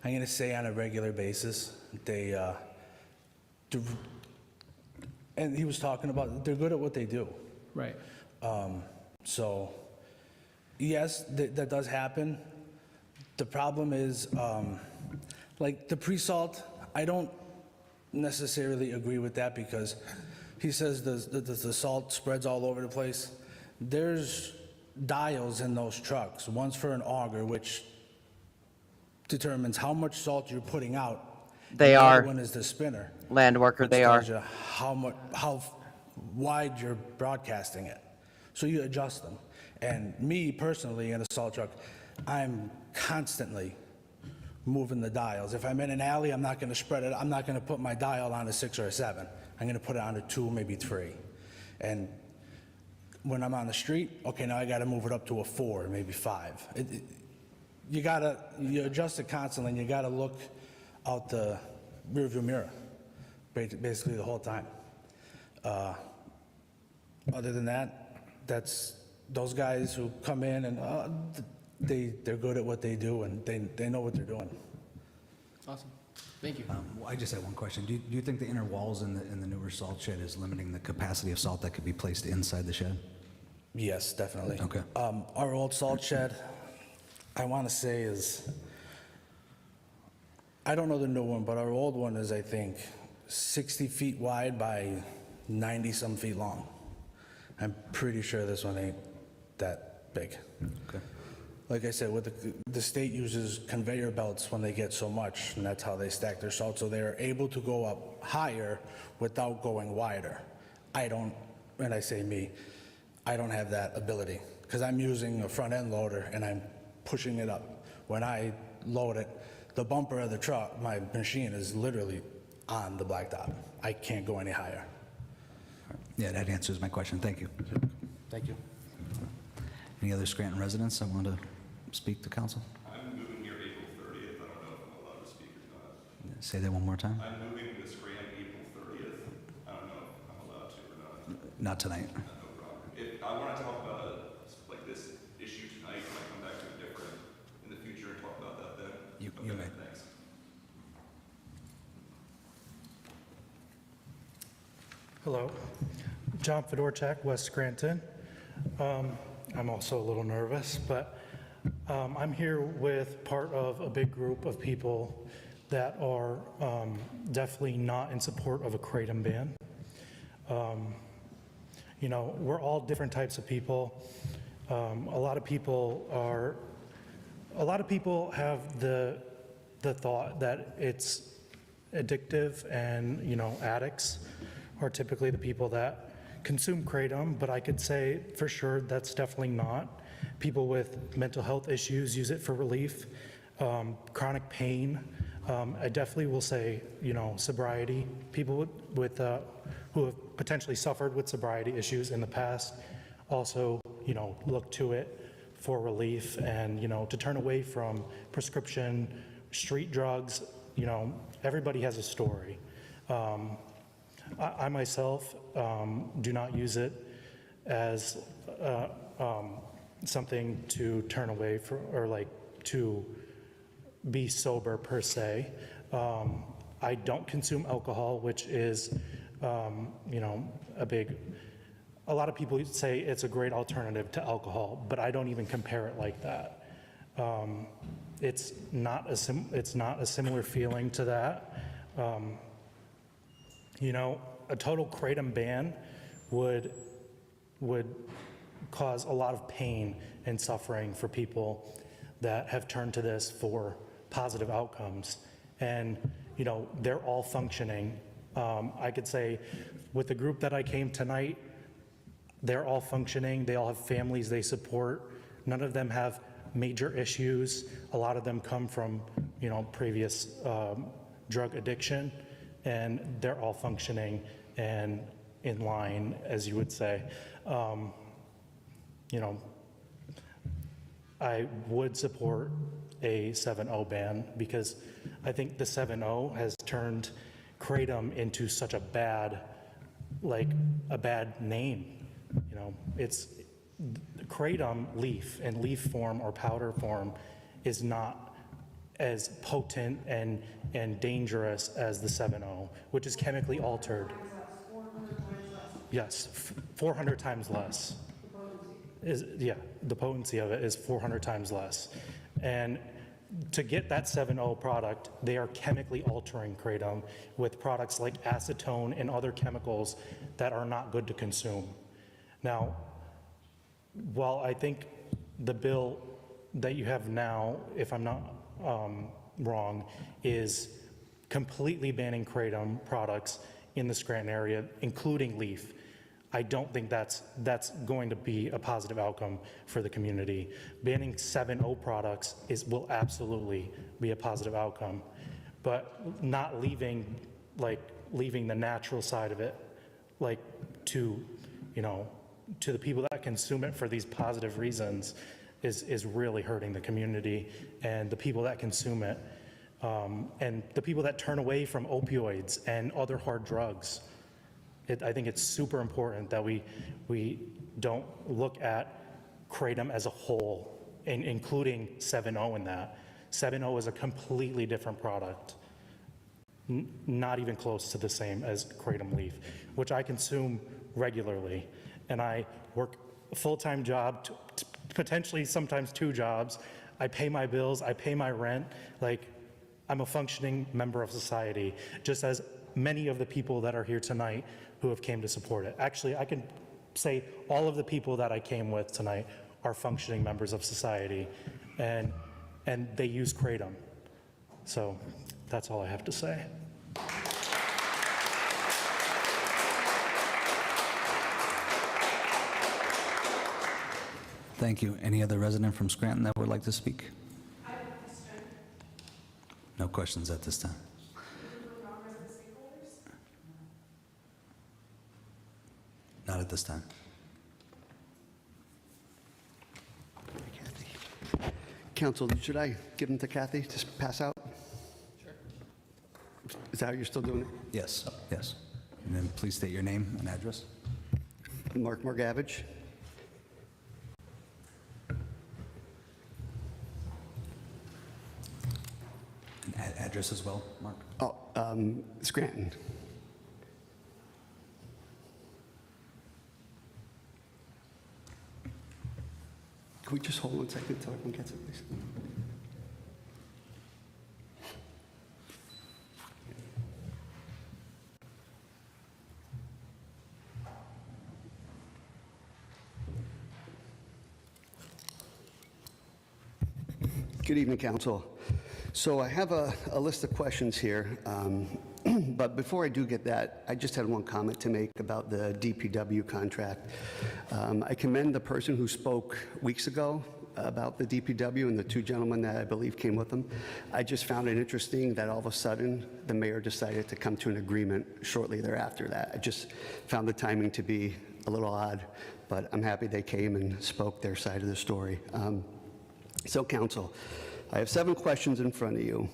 I'm gonna say on a regular basis, and he was talking about, they're good at what they do. Right. So, yes, that does happen. The problem is, like the pre-salt, I don't necessarily agree with that because he says the salt spreads all over the place. There's dials in those trucks. One's for an auger, which determines how much salt you're putting out. They The are. other one is the spinner. Land worker, which they are. tells you how wide you're broadcasting it. So you adjust them. And me personally in a salt truck, I'm constantly moving the dials. If I'm in an alley, I'm not going to spread it. I'm not going to put my dial on a 6 or a 7. I'm going to put it on a 2, maybe 3. And when I'm on the street, okay, now I got to move it up to a 4, maybe 5. You adjust it constantly, and you got to look out the rearview mirror, basically the whole time. Other than that, that's those guys who come in and they're good at what they do, and they know what they're doing. Awesome. Thank you. Well, I just had one question. Do you think the inner walls in the newer salt shed is limiting the capacity of salt that could be placed inside the shed? Yes, definitely. Okay. Our old salt shed, I want to say is, I don't know the new one, but our old one is, I think, 60 feet wide by 90-some feet long. I'm pretty sure this one ain't that big. Okay. Like I said, with the state uses conveyor belts when they get so much, and that's how they stack their salt, so they're able to go up higher without going wider. I don't, and I say me, I don't have that ability, because I'm using a front-end loader and I'm pushing it up. When I load it, the bumper of the truck, my machine is literally on the blacktop. I can't go any higher. Yeah, that answers my question. Thank you. Thank you. Any other Scranton residents that want to speak to council? I'm moving here April 30th. I don't know if I'm allowed to speak or not. Say that one more time. I'm moving to Scranton April 30th. I don't know if I'm allowed to or not. Not tonight. No problem. If I want to talk about like this issue tonight, I come back to it different in the future and talk about that then. You may. Thanks. Hello, John Fedorchak, West Scranton. I'm also a little nervous, but I'm here with part of a big group of people that are definitely not in support of a kratom ban. You know, we're all different types of people. A lot of people have the thought that it's addictive, and, you know, addicts are typically the people that consume kratom, but I could say for sure that's definitely not. People with mental health issues use it for relief, chronic pain. I definitely will say, you know, sobriety. People with who have potentially suffered with sobriety issues in the past also, you know, look to it for relief and, you know, to turn away from prescription street drugs. You know, everybody has a story. I myself do not use it as something to turn away from, or like to be sober per se. I don't consume alcohol, which is, you know, a lot of people say it's a great alternative to alcohol, but I don't even compare it like that. It's not a similar feeling to that. You know, a total kratom ban would cause a lot of pain and suffering for people that have turned to this for positive outcomes. And, you know, they're all functioning. I could say with the group that I came tonight, they're all functioning. They all have families they support. None of them have major issues. A lot of them come from, you know, previous drug addiction, and they're all functioning and in line, as you would say. You know, I would support a 7.0 ban because I think the 7.0 has turned kratom into such a bad name. You know, it's kratom leaf in leaf form or powder form is not as potent and dangerous as the 7.0, which is chemically altered. Yes, 400 times less. The potency of it is 400 times less. And to get that 7.0 product, they are chemically altering kratom with products like acetone and other chemicals that are not good to consume. Now, while I think the bill that you have now, if I'm not wrong, is completely banning kratom products in the Scranton area, including leaf, I don't think that's going to be a positive outcome for the community. Banning 7.0 products will absolutely be a positive outcome, but not leaving the natural side of it, like to, you know, to the people that consume it for these positive reasons is really hurting the community and the people that consume it, and the people that turn away from opioids and other hard drugs. I think it's super important that we don't look at kratom as a whole, including 7.0 in that. 7.0 is a completely different product, not even close to the same as kratom leaf, which I consume regularly. And I work a full-time job, potentially sometimes 2 jobs. I pay my bills, I pay my rent. Like, I'm a functioning member of society, just as many of the people that are here tonight who have came to support it. Actually, I can say all of the people that I came with tonight are functioning members of society, and they use Kratom. So that's all I have to say. Thank you. Any other resident from Scranton that would like to speak? I have a question. No questions at this time. Not at this time. Council, should I give them to Kathy to pass out? Sure. Is that how you're still doing it? Yes, yes. And then please state your name and address. Mark Margavage. And address as well, Mark? Oh, Scranton. Can we just hold 1 second until everyone gets it, please? Good evening, Council. So I have a list of questions here, but before I do get that, I just had one comment to make about the DPW contract. I commend the person who spoke weeks ago about the DPW and the 2 gentlemen that I believe came with them. I just found it interesting that all of a sudden the mayor decided to come to an agreement shortly thereafter that. I just found the timing to be a little odd, but I'm happy they came and spoke their side of the story. So, Council, I have 7 questions in front of you.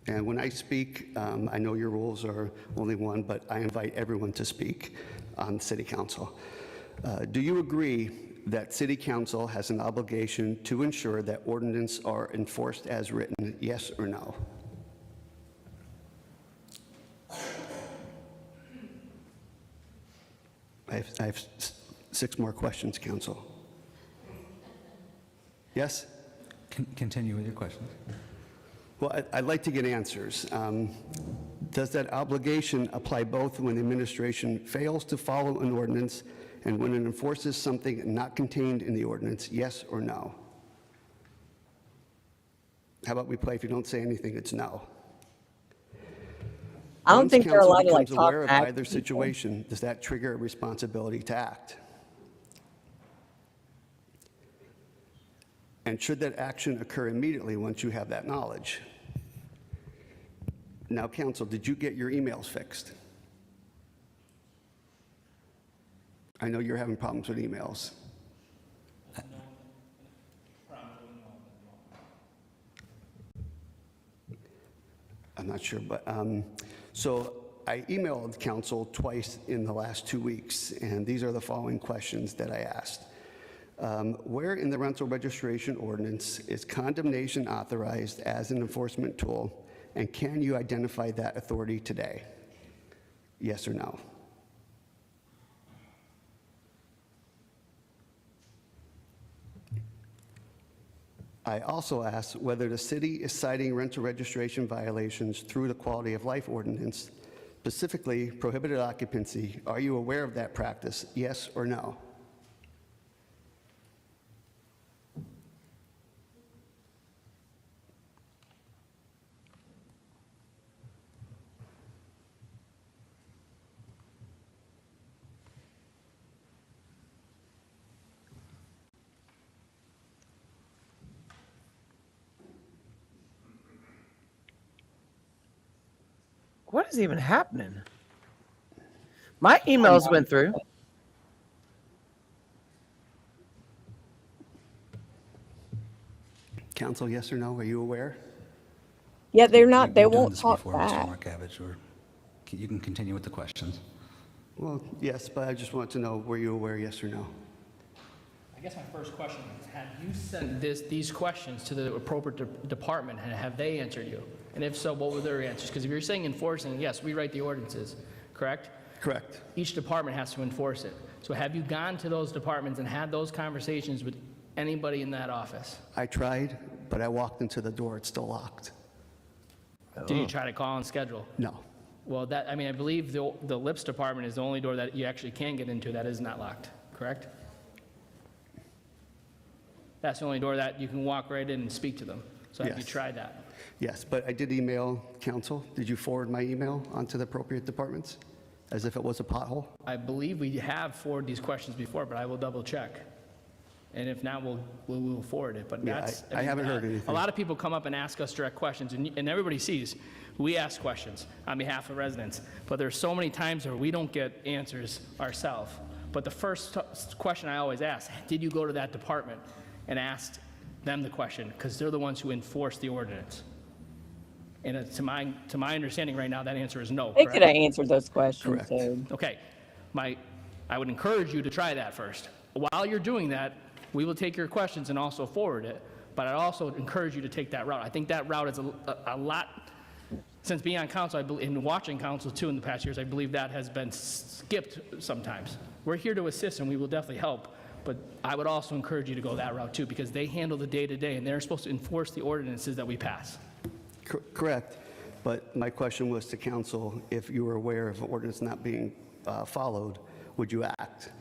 And when I speak, I know your rules are only 1, but I invite everyone to speak on City Council. Do you agree that City Council has an obligation to ensure that ordinances are enforced as written, yes or no? I have 6 more questions, Council. Yes? Continue with your questions. Well, I'd like to get answers. Does that obligation apply both when the administration fails to follow an ordinance and when it enforces something not contained in the ordinance, yes or no? How about we play, if you don't say anything, it's no. I don't think they're allowed to like Once council talk becomes aware of back. either situation, does that trigger a responsibility to act? And should that action occur immediately once you have that knowledge? Now, council, did you get your emails fixed? I know you're having problems with emails. I'm not sure, but, so I emailed council twice in the last 2 weeks, and these are the following questions that I asked. Where in the rental registration ordinance is condemnation authorized as an enforcement tool, and can you identify that authority today? Yes or no? I also asked whether the city is citing rental registration violations through the quality of life ordinance, specifically prohibited occupancy. Are you aware of that practice? Yes or no? What is even happening? My emails went through. Council, yes or no? Are you aware? Yeah, they're not, they We've done won't this talk before, back. Mr. Markavich, or you can continue with the questions. Well, yes, but I just want to know, were you aware, yes or no? I guess my first question is, have you sent these questions to the appropriate department, and have they answered you? And if so, what were their answers? Because if you're saying enforcing, yes, we write the ordinances, correct? Correct. Each department has to enforce it. So have you gone to those departments and had those conversations with anybody in that office? I tried, but I walked into the door, it's still locked. Did you try to call and schedule? No. Well, that, I mean, I believe the LIPS department is the only door that you actually can get into that is not locked, correct? That's the only door that you can walk right in and speak to them. So have you Yes. tried that? Yes, but I did email council. Did you forward my email onto the appropriate departments, as if it was a pothole? I believe we have forwarded these questions before, but I will double check. And if not, we'll forward it. But Yeah, that's. I haven't heard anything. A lot of people come up and ask us direct questions, and everybody sees we ask questions on behalf of residents. But there's so many times where we don't get answers ourselves. But the first question I always ask, did you go to that department and ask them the question? Because they're the ones who enforce the ordinance. And to my understanding right now, that answer is no. They correct? could have answered those questions, so. Okay, I would encourage you to try that first. While you're doing that, we will take your questions and also forward it, but I'd also encourage you to take that route. I think that route is a lot, since being on council, and watching council too in the past years, I believe that has been skipped sometimes. We're here to assist and we will definitely help, but I would also encourage you to go that route too, because they handle the day-to-day and they're supposed to enforce the ordinances that we pass. Correct, but my question was to council, if you were aware of an ordinance not being followed, would you act?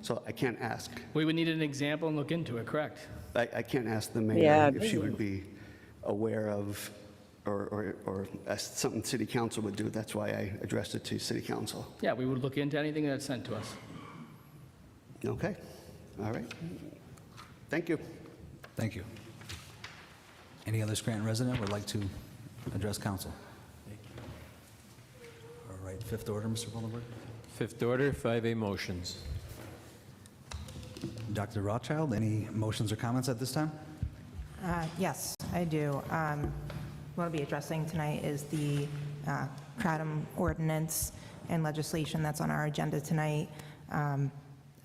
So I can't ask. We would need an example and look into it, correct? I can't ask the mayor Yeah, if she would be aware of, or as something city council would do. That's why I addressed it to city council. Yeah, we would look into anything that's sent to us. Okay, all right. Thank you. Thank you. Any other Scranton resident would like to address council? All right, fifth order, Mr. Bullenberg. Fifth order, 5A motions. Dr. Rothschild, any motions or comments at this time? Yes, I do. What I'll be addressing tonight is the Kratom ordinance and legislation that's on our agenda tonight,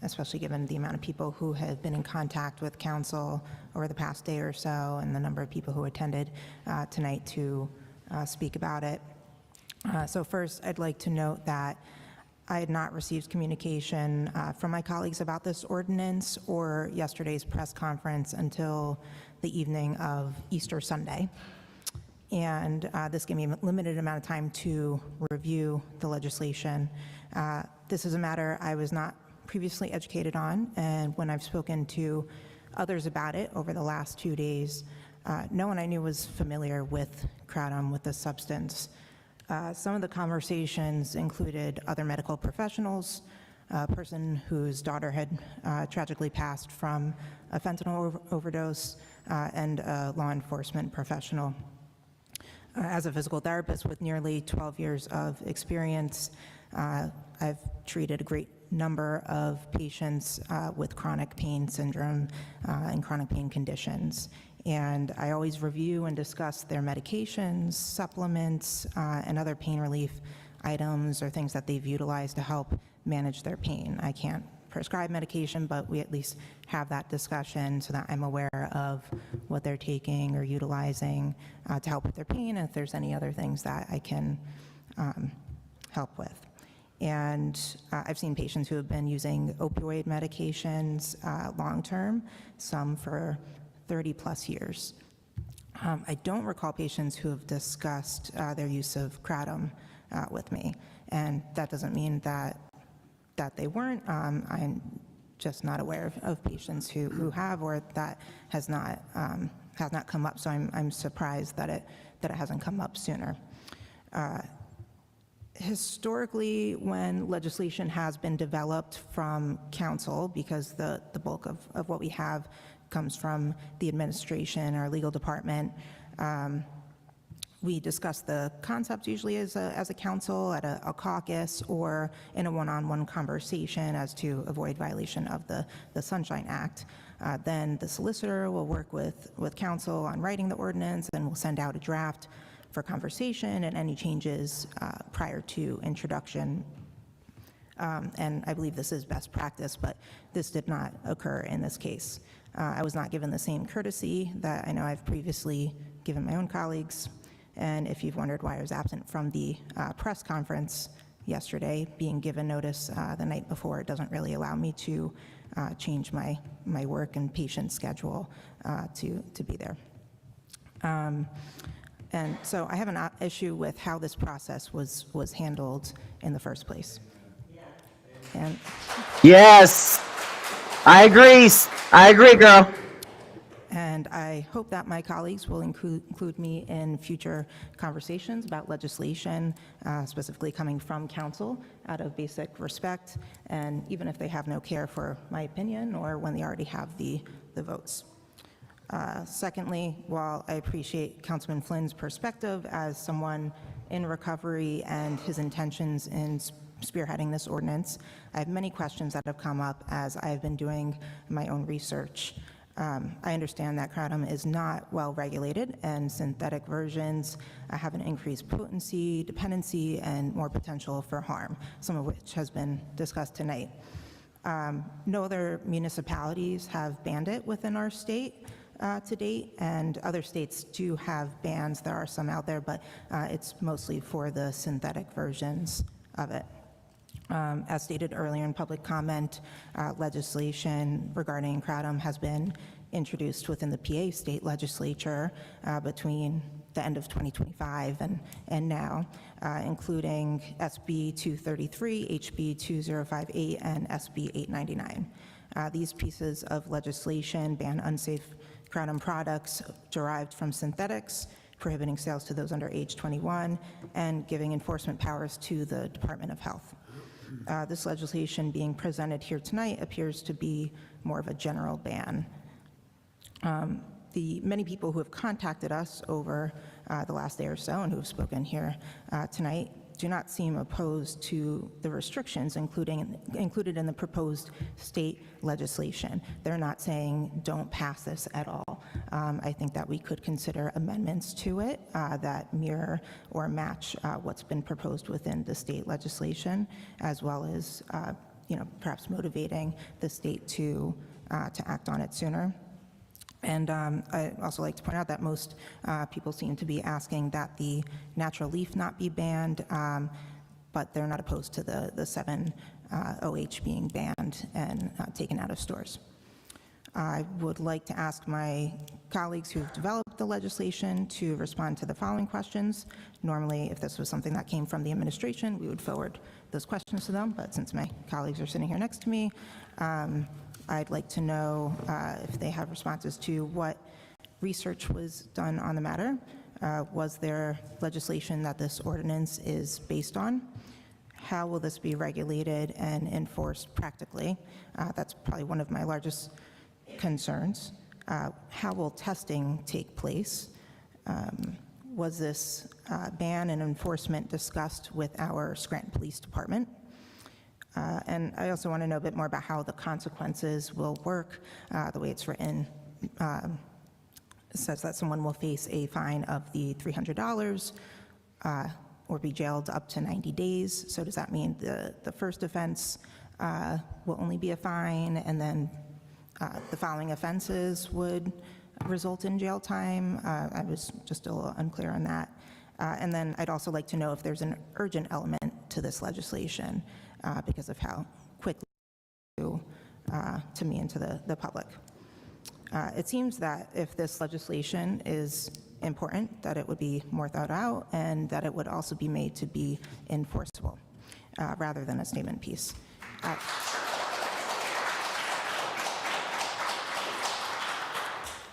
especially given the amount of people who have been in contact with council over the past day or so and the number of people who attended tonight to speak about it. So first, I'd like to note that I had not received communication from my colleagues about this ordinance or yesterday's press conference until the evening of Easter Sunday. And this gave me a limited amount of time to review the legislation. This is a matter I was not previously educated on, and when I've spoken to others about it over the last 2 days, no one I knew was familiar with kratom, with the substance. Some of the conversations included other medical professionals, a person whose daughter had tragically passed from a fentanyl overdose, and a law enforcement professional. As a physical therapist with nearly 12 years of experience, I've treated a great number of patients with chronic pain syndrome and chronic pain conditions. And I always review and discuss their medications, supplements, and other pain relief items or things that they've utilized to help manage their pain. I can't prescribe medication, but we at least have that discussion so that I'm aware of what they're taking or utilizing to help with their pain, and if there's any other things that I can help with. And I've seen patients who have been using opioid medications long-term, some for 30-plus years. I don't recall patients who have discussed their use of kratom with me, and that doesn't mean that they weren't. I'm just not aware of patients who have, or that has not come up. So I'm surprised that it hasn't come up sooner. Historically, when legislation has been developed from council, because the bulk of what we have comes from the administration, our legal department, we discuss the concept usually as a council at a caucus or in a one-on-one conversation as to avoid violation of the Sunshine Act. Then the solicitor will work with council on writing the ordinance, and we'll send out a draft for conversation and any changes prior to introduction. And I believe this is best practice, but this did not occur in this case. I was not given the same courtesy that I know I've previously given my own colleagues. And if you've wondered why I was absent from the press conference yesterday. Being given notice the night before, it doesn't really allow me to change my work and patient schedule to be there. And so I have an issue with how this process was handled in the first place. And Yes, I agree. I agree, girl. And I hope that my colleagues will include me in future conversations about legislation, specifically coming from council, out of basic respect, and even if they have no care for my opinion or when they already have the votes. Secondly, while I appreciate Councilman Flynn's perspective as someone in recovery and his intentions in spearheading this ordinance, I have many questions that have come up as I have been doing my own research. I understand that kratom is not well regulated, and synthetic versions have an increased potency, dependency, and more potential for harm, some of which has been discussed tonight. No other municipalities have banned it within our state to date, and other states do have bans. There are some out there, but it's mostly for the synthetic versions of it. As stated earlier in public comment, legislation regarding kratom has been introduced within the PA state legislature between the end of 2025 and now, including SB 233, HB 2058, and SB 899. These pieces of legislation ban unsafe kratom products derived from synthetics, prohibiting sales to those under age 21, and giving enforcement powers to the Department of Health. This legislation being presented here tonight appears to be more of a general ban. The many people who have contacted us over the last day or so and who have spoken here tonight do not seem opposed to the restrictions included in the proposed state legislation. They're not saying don't pass this at all. I think that we could consider amendments to it that mirror or match what's been proposed within the state legislation, as well as perhaps motivating the state to act on it sooner. And I'd also like to point out that most people seem to be asking that the natural leaf not be banned, but they're not opposed to the 7-OH being banned and taken out of stores. I would like to ask my colleagues who've developed the legislation to respond to the following questions. Normally, if this was something that came from the administration, we would forward those questions to them, but since my colleagues are sitting here next to me, I'd like to know if they have responses to what research was done on the matter. Was there legislation that this ordinance is based on? How will this be regulated and enforced practically? That's probably one of my largest concerns. How will testing take place? Was this ban and enforcement discussed with our Scranton Police Department? And I also want to know a bit more about how the consequences will work. The way it's written says that someone will face a fine of the $300 or be jailed up to 90 days. So does that mean the first offense will only be a fine, and then the following offenses would result in jail time? I was just a little unclear on that. And then I'd also like to know if there's an urgent element to this legislation because of how quickly to me and to the public. It seems that if this legislation is important, that it would be more thought out and that it would also be made to be enforceable rather than a statement piece.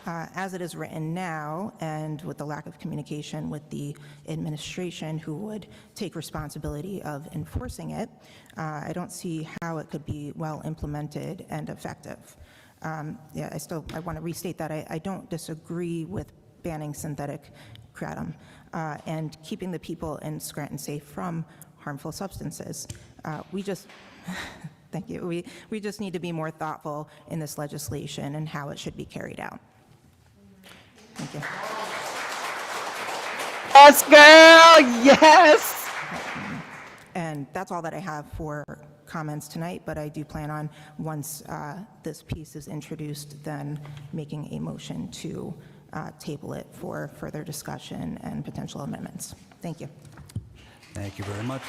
As it is written now, and with the lack of communication with the administration who would take responsibility of enforcing it, I don't see how it could be well implemented and effective. Yeah, I want to restate that I don't disagree with banning synthetic kratom and keeping the people in Scranton safe from harmful substances. We just, thank you, we just need to be more thoughtful in this legislation and how it should be carried out. Thank you. Yes, girl, yes! And that's all that I have for comments tonight, but I do plan on, once this piece is introduced, then making a motion to table it for further discussion and potential amendments. Thank you. Thank you very much.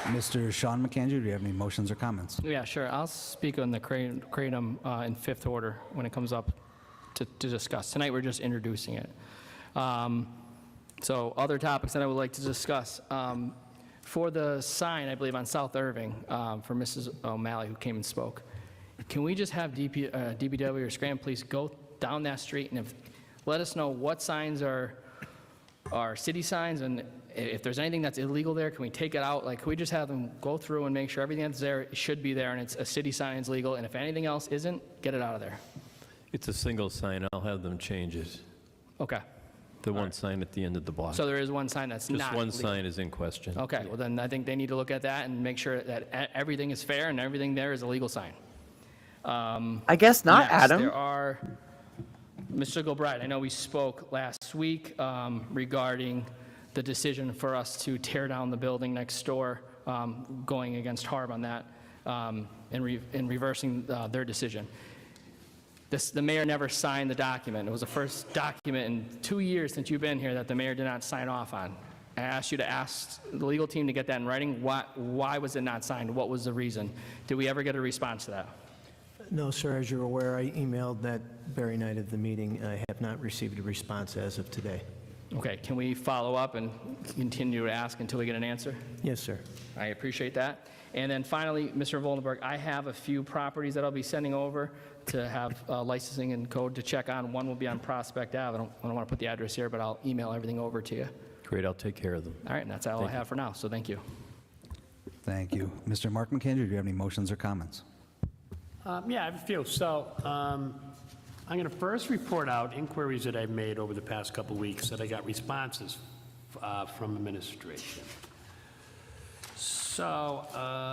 Mr. Sean McAndrew, do you have any motions or comments? Yeah, sure. I'll speak on the kratom in fifth order when it comes up to discuss. Tonight, we're just introducing it. So other topics that I would like to discuss. For the sign, I believe, on South Irving, for Mrs. O'Malley, who came and spoke, can we just have DPW or Scranton Police go down that street and let us know what signs are city signs, and if there's anything that's illegal there, can we take it out? Like, can we just have them go through and make sure everything that's there should be there, and it's a city sign is legal, and if anything else isn't, get it out of there? It's a single sign. I'll have them change it. Okay. The one sign at the end of the block. So there is one sign that's not Just one legal. sign is in question. Okay, well then I think they need to look at that and make sure that everything is fair and everything there is a legal sign. I guess not, Next, Adam. There are, Mr. Gilbride, I know we spoke last week regarding the decision for us to tear down the building next door, going against Harb on that, and reversing their decision. The mayor never signed the document. It was the first document in 2 years since you've been here that the mayor did not sign off on. I asked you to ask the legal team to get that in writing. Why was it not signed? What was the reason? Did we ever get a response to that? No, sir. As you're aware, I emailed that very night of the meeting. I have not received a response as of today. Okay, can we follow up and continue to ask until we get an answer? Yes, sir. I appreciate that. And then finally, Mr. Vollenberg, I have a few properties that I'll be sending over to have licensing and code to check on. One will be on Prospect Ave. I don't want to put the address here, but I'll email everything over to you. Great, I'll take care of them. All right, and that's all I have for now, so thank you. Thank you. Mr. Mark McAndrew, do you have any motions or comments? Yeah, I have a few. So I'm going to first report out inquiries that I've made over the past couple weeks that I got responses from administration. So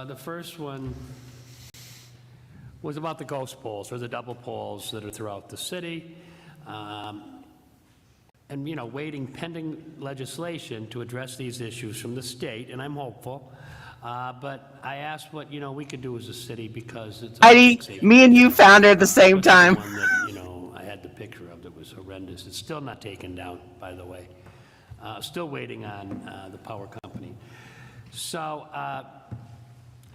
the first one was about the ghost poles, or the double poles that are throughout the city. And, you know, waiting pending legislation to address these issues from the state, and I'm hopeful. But I asked what, you know, we could do as a city because it's... Me and you found her at the same time. One that, you know, I had the picture of that was horrendous. It's still not taken down, by the way. Still waiting on the power company. So,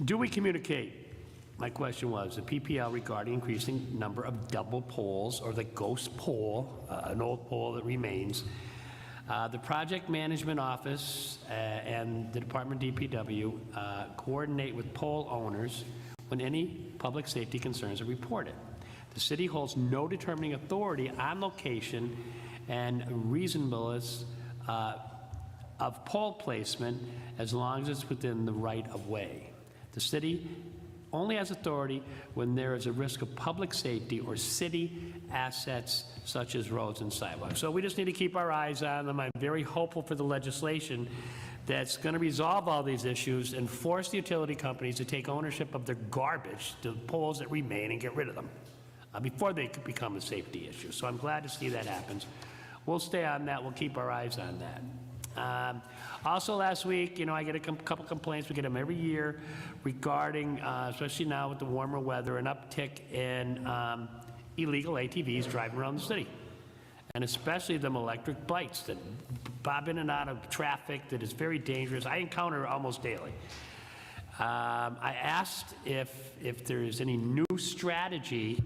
do we communicate? My question was, the PPL regarding increasing number of double poles, or the ghost pole, an old pole that remains. The project management office and the Department of DPW coordinate with pole owners when any public safety concerns are reported. The city holds no determining authority on location and reasonableness of pole placement as long as it's within the right of way. The city only has authority when there is a risk of public safety or city assets such as roads and sidewalks. So we just need to keep our eyes on them. I'm very hopeful for the legislation that's going to resolve all these issues and force the utility companies to take ownership of their garbage, the poles that remain, and get rid of them before they could become a safety issue. So I'm glad to see that happens. We'll stay on that. We'll keep our eyes on that. Also last week, you know, I get a couple complaints, we get them every year, regarding, especially now with the warmer weather, an uptick in illegal ATVs driving around the city. And especially them electric bikes that bob in and out of traffic that is very dangerous. I encounter almost daily. I asked if there's any new strategy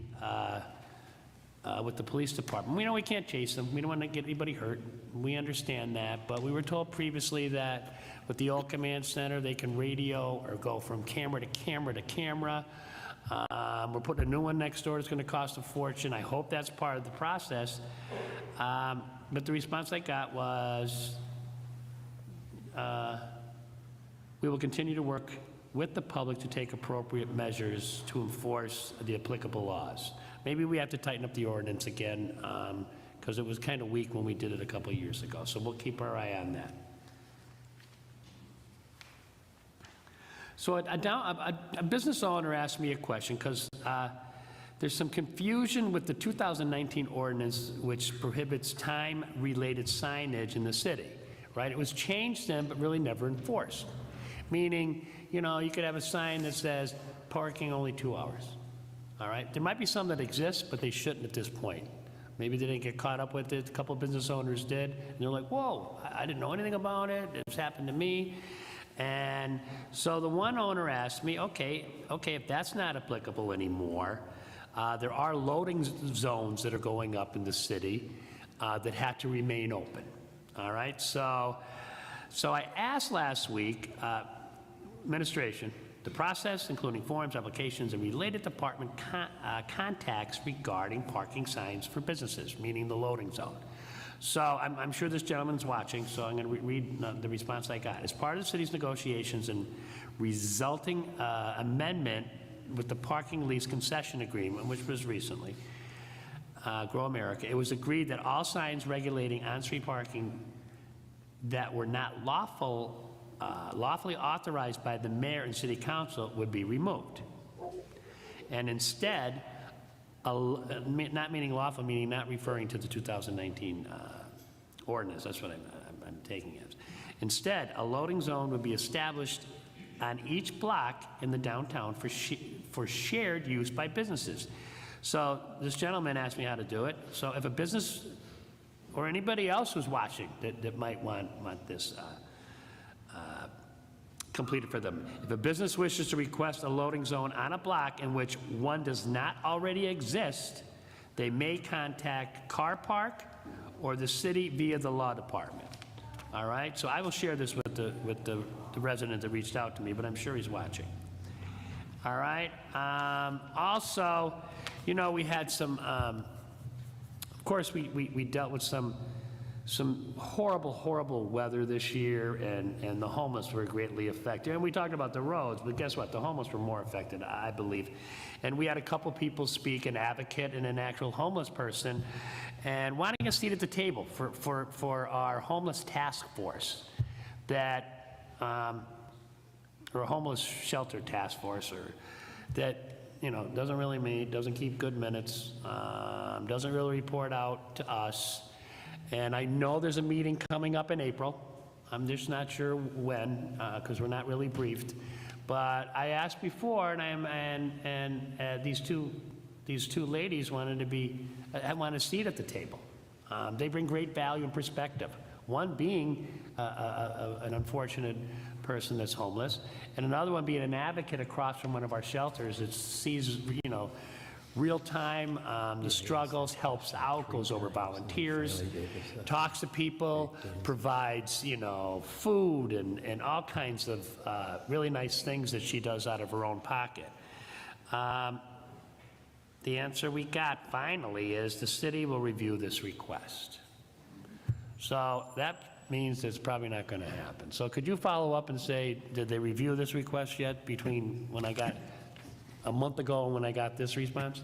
with the police department. We know we can't chase them. We don't want to get anybody hurt. We understand that. But we were told previously that with the old command center, they can radio or go from camera to camera to camera. We're putting a new one next door. It's going to cost a fortune. I hope that's part of the process. But the response I got was, we will continue to work with the public to take appropriate measures to enforce the applicable laws. Maybe we have to tighten up the ordinance again, because it was kind of weak when we did it a couple of years ago. So we'll keep our eye on that. So a business owner asked me a question, because there's some confusion with the 2019 ordinance, which prohibits time-related signage in the city, right? It was changed then, but really never enforced. Meaning, you know, you could have a sign that says parking only 2 hours. All right, there might be some that exist, but they shouldn't at this point. Maybe they didn't get caught up with it. A couple of business owners did, and they're like, whoa, I didn't know anything about it. It's happened to me. And so the one owner asked me, okay, if that's not applicable anymore, there are loading zones that are going up in the city that have to remain open. All right, so I asked last week, administration, the process, including forms, applications, and related department contacts regarding parking signs for businesses, meaning the loading zone. So I'm sure this gentleman's watching, so I'm going to read the response I got. As part of the city's negotiations and resulting amendment with the parking lease concession agreement, which was recently, Grow America, it was agreed that all signs regulating on-street parking that were not lawfully authorized by the mayor and city council would be removed. And instead, not meaning lawful, meaning not referring to the 2019 ordinance, that's what I'm taking as. Instead, a loading zone would be established on each block in the downtown for shared use by businesses. So this gentleman asked me how to do it. So if a business or anybody else who's watching that might want this completed for them. If a business wishes to request a loading zone on a block in which one does not already exist, they may contact Car Park or the city via the law department. All right, so I will share this with the resident that reached out to me, but I'm sure he's watching. All right, also, you know, we had some, of course, we dealt with some horrible weather this year, and the homeless were greatly affected. And we talked about the roads, but guess what? The homeless were more affected, I believe. And we had a couple people speak, an advocate and an actual homeless person, and wanting a seat at the table for our homeless task force that, or a homeless shelter task force, or that, you know, doesn't really meet, doesn't keep good minutes, doesn't really report out to us. And I know there's a meeting coming up in April. I'm just not sure when, because we're not really briefed. But I asked before, and these two ladies wanted a seat at the table. They bring great value and perspective. One being an unfortunate person that's homeless, and another one being an advocate across from one of our shelters that sees, you know, real time, the struggles, helps out, goes over volunteers, talks to people, provides, you know, food and all kinds of really nice things that she does out of her own pocket. The answer we got finally is the city will review this request. So that means it's probably not going to happen. So could you follow up and say, did they review this request yet between when I got a month ago when I got this response?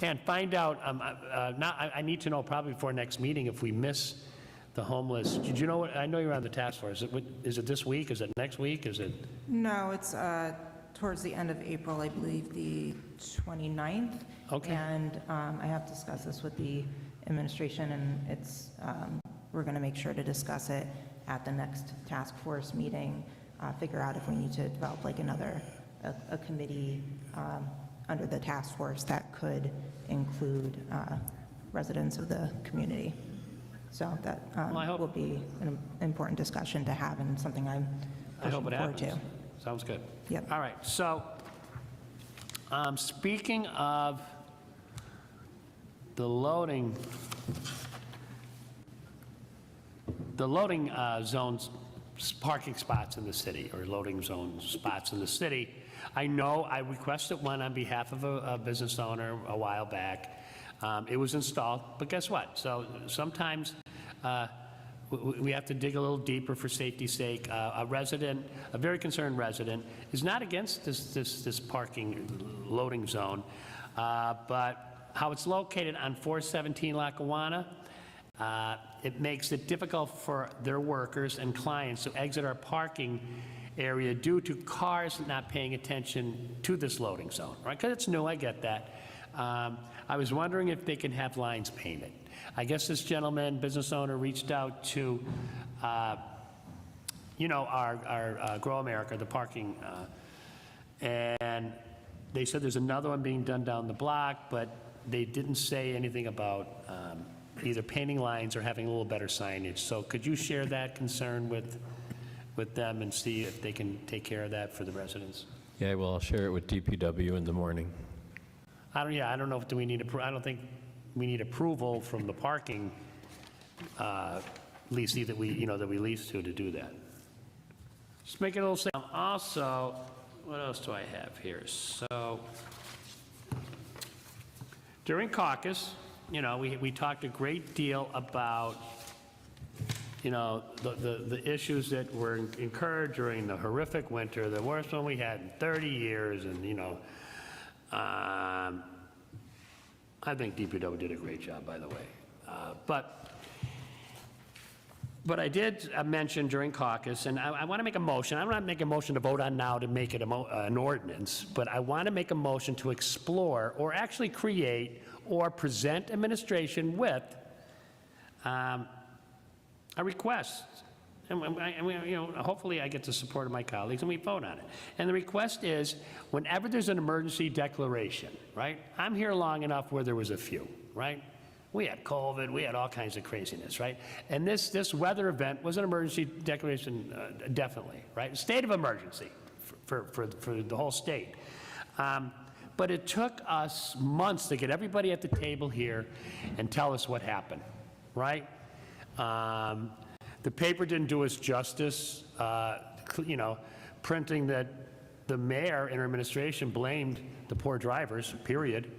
And find out, I need to know probably before next meeting if we miss the homeless. Did you know what, I know you're on the task force. Is it this week? Is it next week? Is it? No, it's towards the end of April, I believe the 29th. Okay. And I have discussed this with the administration, and it's, we're going to make sure to discuss it at the next task force meeting, figure out if we need to develop like a committee under the task force that could include residents of the community. So that will be an important discussion to have, and something I'm I hope pushing it forward happens. to. Sounds good. Yep. All right, so speaking of the loading zones, parking spots in the city, or loading zone spots in the city, I know I requested one on behalf of a business owner a while back. It was installed, but guess what? So sometimes we have to dig a little deeper for safety's sake. A resident, a very concerned resident, is not against this parking loading zone, but how it's located on 417 Lackawanna, it makes it difficult for their workers and clients to exit our parking area due to cars not paying attention to this loading zone, right? Because it's new, I get that. I was wondering if they can have lines painted. I guess this gentleman, business owner, reached out to, you know, our Grow America, the parking, and they said there's another one being done down the block, but they didn't say anything about either painting lines or having a little better signage. So could you share that concern with with them and see if they can take care of that for the residents? Yeah, well, I'll share it with DPW in the morning. I don't know if do we need, I don't think we need approval from the parking leasee that we, that we lease to do that. Just make it a little simple. Also, what else do I have here? So, during caucus, we talked a great deal about, the issues that were incurred during the horrific winter, the worst one we had in 30 years, and, I think DPW did a great job, by the way. But I did mention during caucus, and I want to make a motion. I'm not making a motion to vote on now to make it an ordinance, but I want to make a motion to explore or actually create or present administration with a request. And hopefully I get the support of my colleagues and we vote on it. And the request is, whenever there's an emergency declaration, right? I'm here long enough where there was a few, right? We had COVID, we had all kinds of craziness, right? And this weather event was an emergency declaration, definitely, right? State of emergency for the whole state. But it took us months to get everybody at the table here and tell us what happened, right? The paper didn't do us justice, printing that the mayor and her administration blamed the poor drivers, period,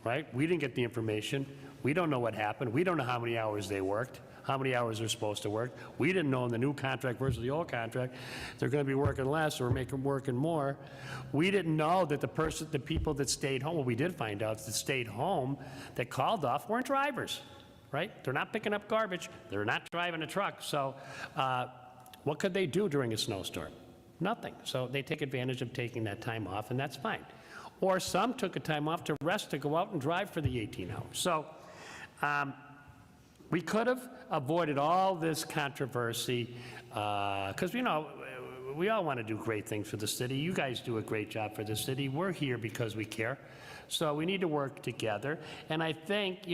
right? We didn't get the information. We don't know what happened. We don't know how many hours they worked, how many hours they're supposed to work. We didn't know in the new contract versus the old contract, they're going to be working less or make them working more. We didn't know that the people that stayed home, well, we did find out that stayed home that called off weren't drivers, right? They're not picking up garbage. They're not driving a truck. So what could they do during a snowstorm? Nothing. So they take advantage of taking that time off, and that's fine. Or some took a time off to rest, to go out and drive for the 18 hours. So we could have avoided all this controversy because, we all want to do great things for the city. You guys do a great job for the city. We're here because we care. So we need to work together. And I think,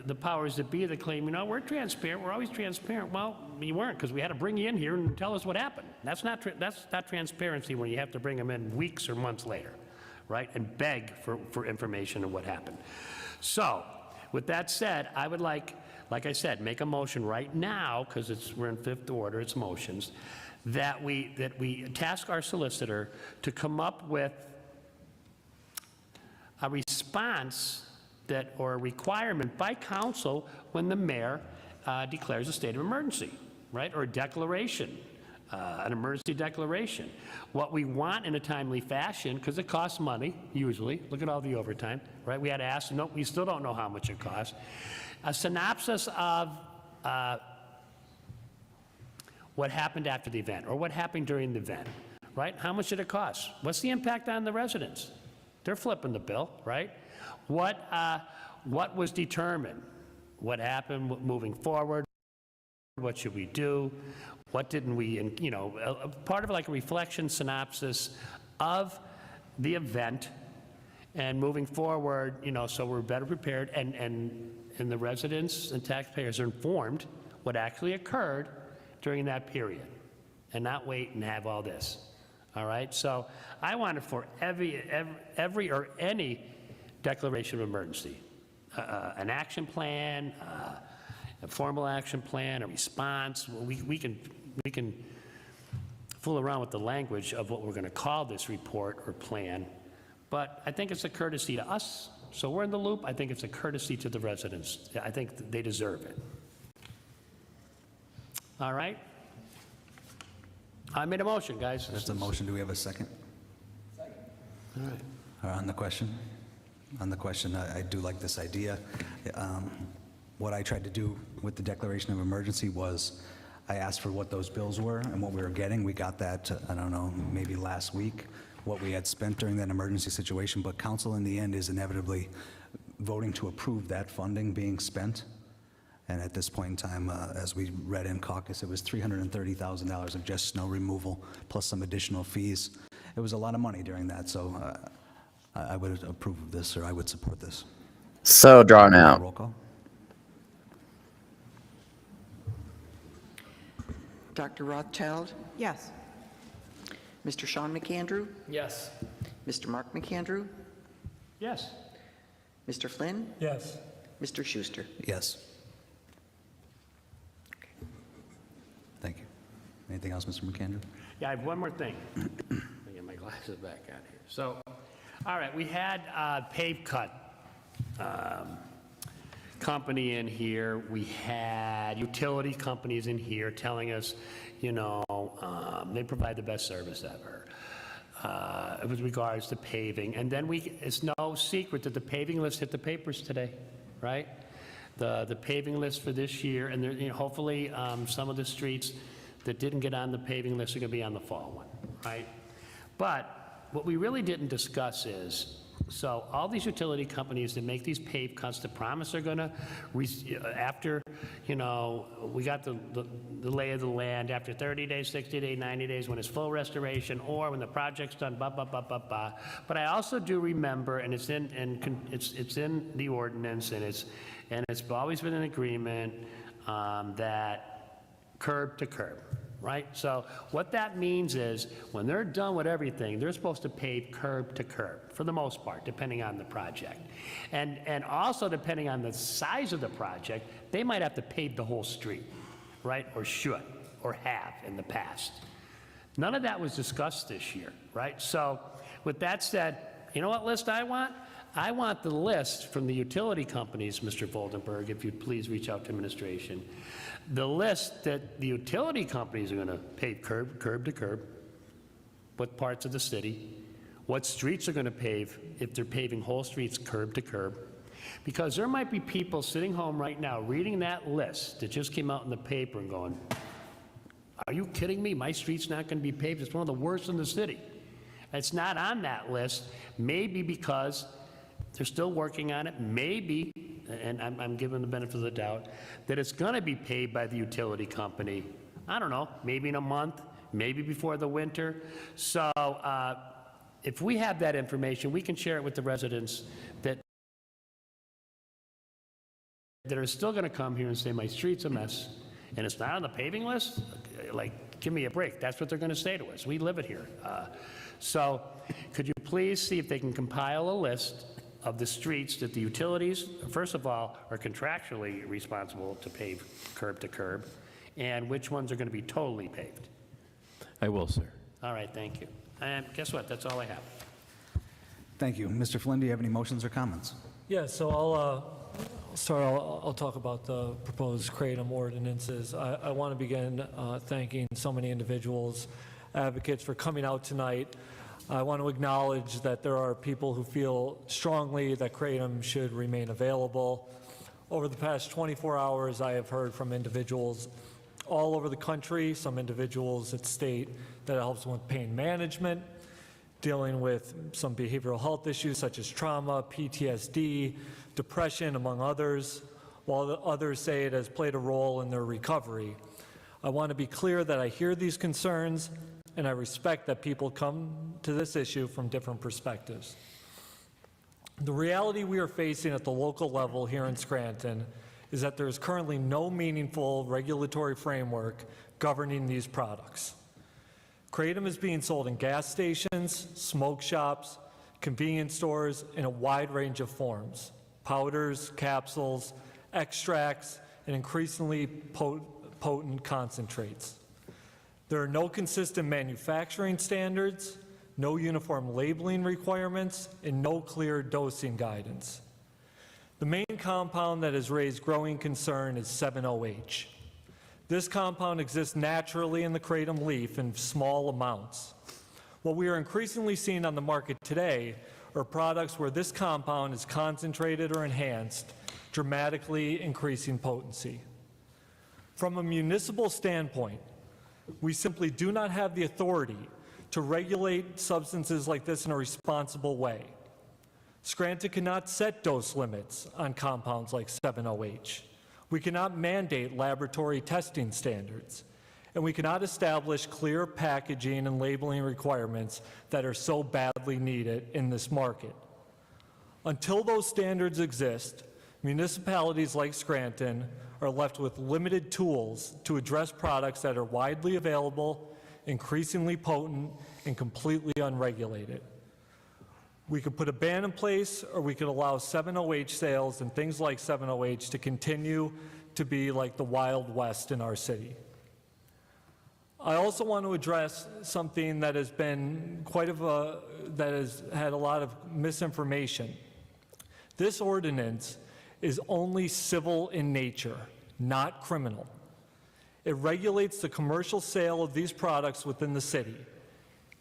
the powers that be that claim, we're transparent, we're always transparent. Well, you weren't, because we had to bring you in here and tell us what happened. That's not transparency when you have to bring them in weeks or months later, right? And beg for information of what happened. So, with that said, I would like I said, make a motion right now, because we're in fifth order, it's motions, that we task our solicitor to come up with a response or a requirement by council when the mayor declares a state of emergency, right? Or a declaration, an emergency declaration. What we want in a timely fashion, because it costs money, usually. Look at all the overtime, right? We had to ask, no, we still don't know how much it costs. A synopsis of what happened after the event, or what happened during the event, right? How much did it cost? What's the impact on the residents? They're flipping the bill, right? What was determined? What happened moving forward? What should we do? What didn't we, part of like a reflection synopsis of the event and moving forward, so we're better prepared and the residents and taxpayers are informed what actually occurred during that period and not wait and have all this. All right, so I wanted for every or any declaration of emergency, an action plan, a formal action plan, a response. We can fool around with the language of what we're going to call this report or plan, but I think it's a courtesy to us. So we're in the loop. I think it's a courtesy to the residents. I think they deserve it. All right. I made a motion, guys. That's a motion. Do we have a second? Second. All right. On the question? On the question, I do like this idea. What I tried to do with the declaration of emergency was I asked for what those bills were and what we were getting. We got that, I don't know, maybe last week, what we had spent during that emergency situation, but council in the end is inevitably voting to approve that funding being spent. And at this point in time, as we read in caucus, it was $330,000 of just snow removal, plus some additional fees. It was a lot of money during that, so I would approve of this, or I would support this. So drawn out. Roll call. Dr. Rothschild, Yes. Mr. Sean McAndrew, Yes. Mr. Mark McAndrew, Yes. Mr. Flynn, Yes. Mr. Schuster. Yes. Thank you. Anything else, Mr. McAndrew? Yeah, I have one more thing. Let me get my glasses back on here. So, all right, we had Pave Cut company in here. We had utility companies in here telling us, they provide the best service ever with regards to paving. And then it's no secret that the paving list hit the papers today, right? The paving list for this year, and there, hopefully some of the streets that didn't get on the paving list are going to be on the fall one, right? But what we really didn't discuss is, so all these utility companies that make these pave cuts that promise they're going to, after, we got the lay of the land, after 30 days, 60 days, 90 days, when it's full restoration, or when the project's done, blah, blah, blah, blah, blah. But I also do remember, and it's in the ordinance, and it's always been an agreement that curb to curb, right? So what that means is when they're done with everything, they're supposed to pave curb to curb for the most part, depending on the project. And also depending on the size of the project, they might have to pave the whole street, right? Or should, or have in the past. None of that was discussed this year, right? So with that said, you know what list I want? I want the list from the utility companies, Mr. Voldenberg, if you'd please reach out to administration. The list that the utility companies are going to pave curb to curb, what parts of the city, what streets are going to pave, if they're paving whole streets curb to curb. Because there might be people sitting home right now reading that list that just came out in the paper and going, are you kidding me? My street's not going to be paved. It's one of the worst in the city. It's not on that list, maybe because they're still working on it, maybe, and I'm giving the benefit of the doubt, that it's going to be paid by the utility company, I don't know, maybe in a month, maybe before the winter. So if we have that information, we can share it with the residents that are still going to come here and say, my street's a mess, and it's not on the paving list? Like, give me a break. That's what they're going to say to us. We live it here. So could you please see if they can compile a list of the streets that the utilities, first of all, are contractually responsible to pave curb to curb, and which ones are going to be totally paved? I will, sir. All right, thank you. And guess what? That's all I have. Thank you. Mr. Flynn, do you have any motions or comments? Yeah, so I'll talk about the proposed Kratom ordinances. I want to begin thanking so many individuals, advocates for coming out tonight. I want to acknowledge that there are people who feel strongly that Kratom should remain available. Over the past 24 hours, I have heard from individuals all over the country, some individuals that state that it helps with pain management, dealing with some behavioral health issues such as trauma, PTSD, depression, among others, while the others say it has played a role in their recovery. I want to be clear that I hear these concerns, and I respect that people come to this issue from different perspectives. The reality we are facing at the local level here in Scranton is that there is currently no meaningful regulatory framework governing these products. Kratom is being sold in gas stations, smoke shops, convenience stores in a wide range of forms: powders, capsules, extracts, and increasingly potent concentrates. There are no consistent manufacturing standards, no uniform labeling requirements, and no clear dosing guidance. The main compound that has raised growing concern is 7-OH. This compound exists naturally in the kratom leaf in small amounts. What we are increasingly seeing on the market today are products where this compound is concentrated or enhanced, dramatically increasing potency. From a municipal standpoint, we simply do not have the authority to regulate substances like this in a responsible way. Scranton cannot set dose limits on compounds like 7-OH. We cannot mandate laboratory testing standards, and we cannot establish clear packaging and labeling requirements that are so badly needed in this market. Until those standards exist, municipalities like Scranton are left with limited tools to address products that are widely available, increasingly potent, and completely unregulated. We could put a ban in place, or we could allow 7-OH sales and things like 7-OH to continue to be like the Wild West in our city. I also want to address something that has been that has had a lot of misinformation. This ordinance is only civil in nature, not criminal. It regulates the commercial sale of these products within the city.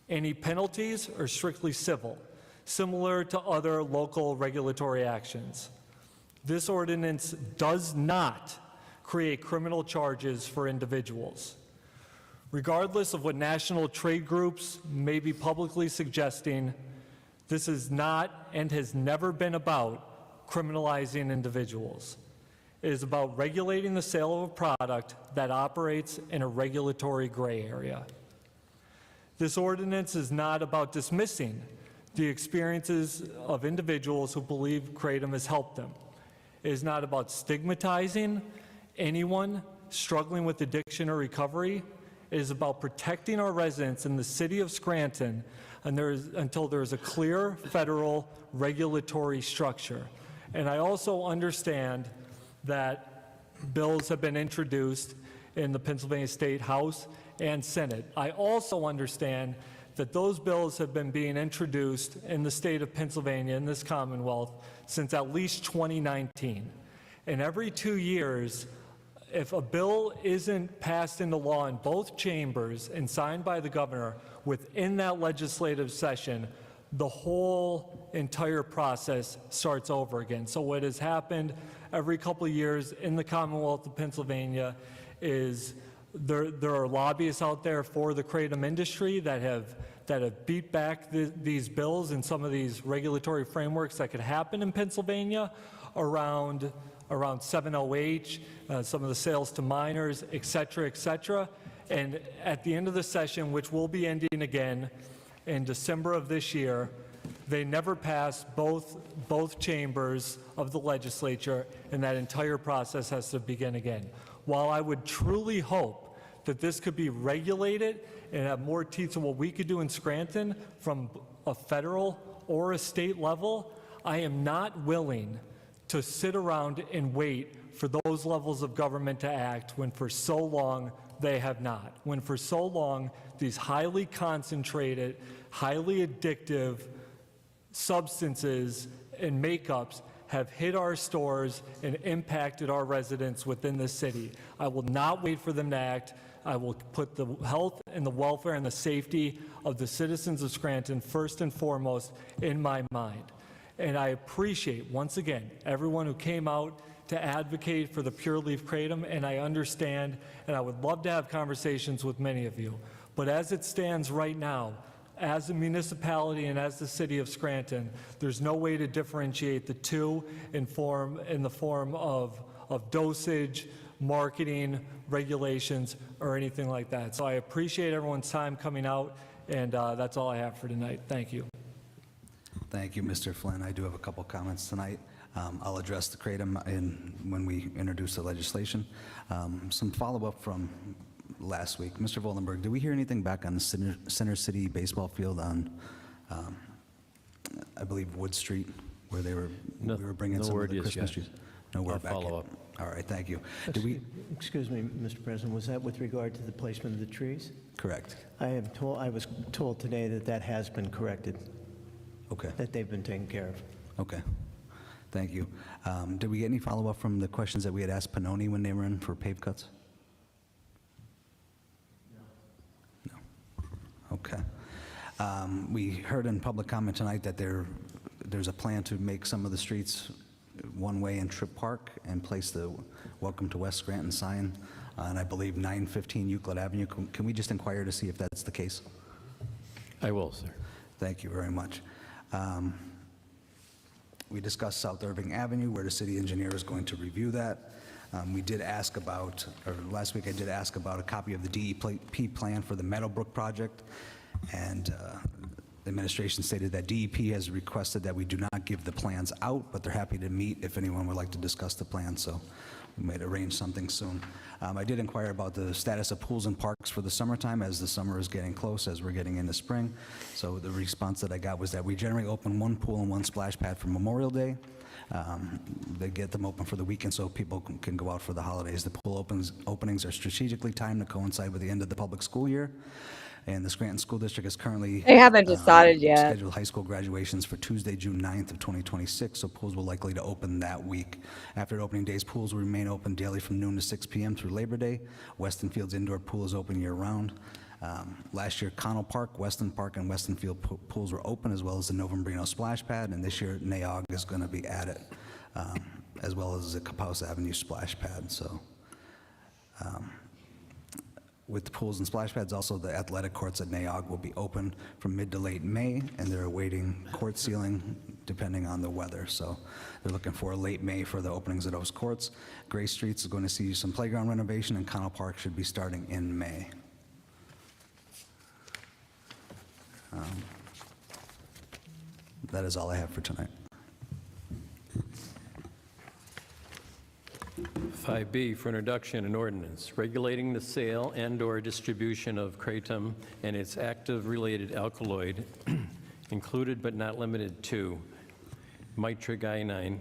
Any penalties are strictly civil, similar to other local regulatory actions. This ordinance does not create criminal charges for individuals. Regardless of what national trade groups may be publicly suggesting, this is not and has never been about criminalizing individuals. It is about regulating the sale of a product that operates in a regulatory gray area. This ordinance is not about dismissing the experiences of individuals who believe Kratom has helped them. It is not about stigmatizing anyone struggling with addiction or recovery. It is about protecting our residents in the city of Scranton until there is a clear federal regulatory structure. And I also understand that bills have been introduced in the Pennsylvania State House and Senate. I also understand that those bills have been being introduced in the state of Pennsylvania, in this Commonwealth, since at least 2019. And every 2 years, if a bill isn't passed into law in both chambers and signed by the governor within that legislative session, the whole entire process starts over again. So what has happened every couple of years in the Commonwealth of Pennsylvania is there are lobbyists out there for the Kratom industry that have beat back these bills and some of these regulatory frameworks that could happen in Pennsylvania around 7-OH, some of the sales to minors, et cetera, et cetera. And at the end of the session, which will be ending again in December of this year, they never passed both chambers of the legislature, and that entire process has to begin again. While I would truly hope that this could be regulated and have more teeth to what we could do in Scranton from a federal or a state level, I am not willing to sit around and wait for those levels of government to act when for so long they have not. When for so long these highly concentrated, highly addictive substances and makeups have hit our stores and impacted our residents within the city. I will not wait for them to act. I will put the health and the welfare and the safety of the citizens of Scranton first and foremost in my mind. And I appreciate, once again, everyone who came out to advocate for the Pure Leaf Kratom, and I understand, and I would love to have conversations with many of you. But as it stands right now, as a municipality and as the city of Scranton, there's no way to differentiate the two in the form of dosage, marketing, regulations, or anything like that. So I appreciate everyone's time coming out, and that's all I have for tonight. Thank you. Thank you, Mr. Flynn. I do have a couple comments tonight. I'll address the Kratom when we introduce the legislation. Some follow-up from last week. Mr. Vollenberg, did we hear anything back on the Center City baseball field on, I believe, Wood Street, where we were bringing some of the Christmas trees? No word back. Follow-up. All right, thank you. Excuse me, Mr. President, was that with regard to the placement of the trees? Correct. I was told today that has been corrected. Okay. That they've been taken care of. Okay. Thank you. Did we get any follow-up from the questions that we had asked Pannoni when they were in for pave cuts? No. Okay. We heard in public comment tonight that there's a plan to make some of the streets one-way in Tripp Park and place the Welcome to West Scranton sign on, I believe, 915 Euclid Avenue. Can we just inquire to see if that's the case? I will, sir. Thank you very much. We discussed South Irving Avenue, where the city engineer is going to review that. We did ask about, or last week I did ask about a copy of the DEP plan for the Meadowbrook project, and The administration stated that DEP has requested that we do not give the plans out, but they're happy to meet if anyone would like to discuss the plan, so we might arrange something soon. I did inquire about the status of pools and parks for the summertime, as the summer is getting close, as we're getting into spring. So the response that I got was that we generally open one pool and one splash pad for Memorial Day. They get them open for the weekend so people can go out for the holidays. The pool openings are strategically timed to coincide with the end of the public school year. And the Scranton School District is currently They haven't decided yet. scheduled high school graduations for Tuesday, June 9th of 2026, so pools will likely to open that week. After opening days, pools will remain open daily from noon to 6 p.m. through Labor Day. Weston Field's indoor pool is open year-round. Last year, Connell Park, Weston Park, and Weston Field pools were open, as well as the Novembrino Splash Pad, and this year, Naog is going to be added, as well as the Capaus Avenue Splash Pad, so... with the pools and splash pads, also the athletic courts at Naog will be open from mid to late May, and they're awaiting court sealing depending on the weather. So they're looking for late May for the openings of those courts. Gray Streets is going to see some playground renovation, and Connell Park should be starting in May. That is all I have for tonight. 5B for introduction and ordinance, regulating the sale and/or distribution of kratom and its active related alkaloid, included but not limited to mitragynine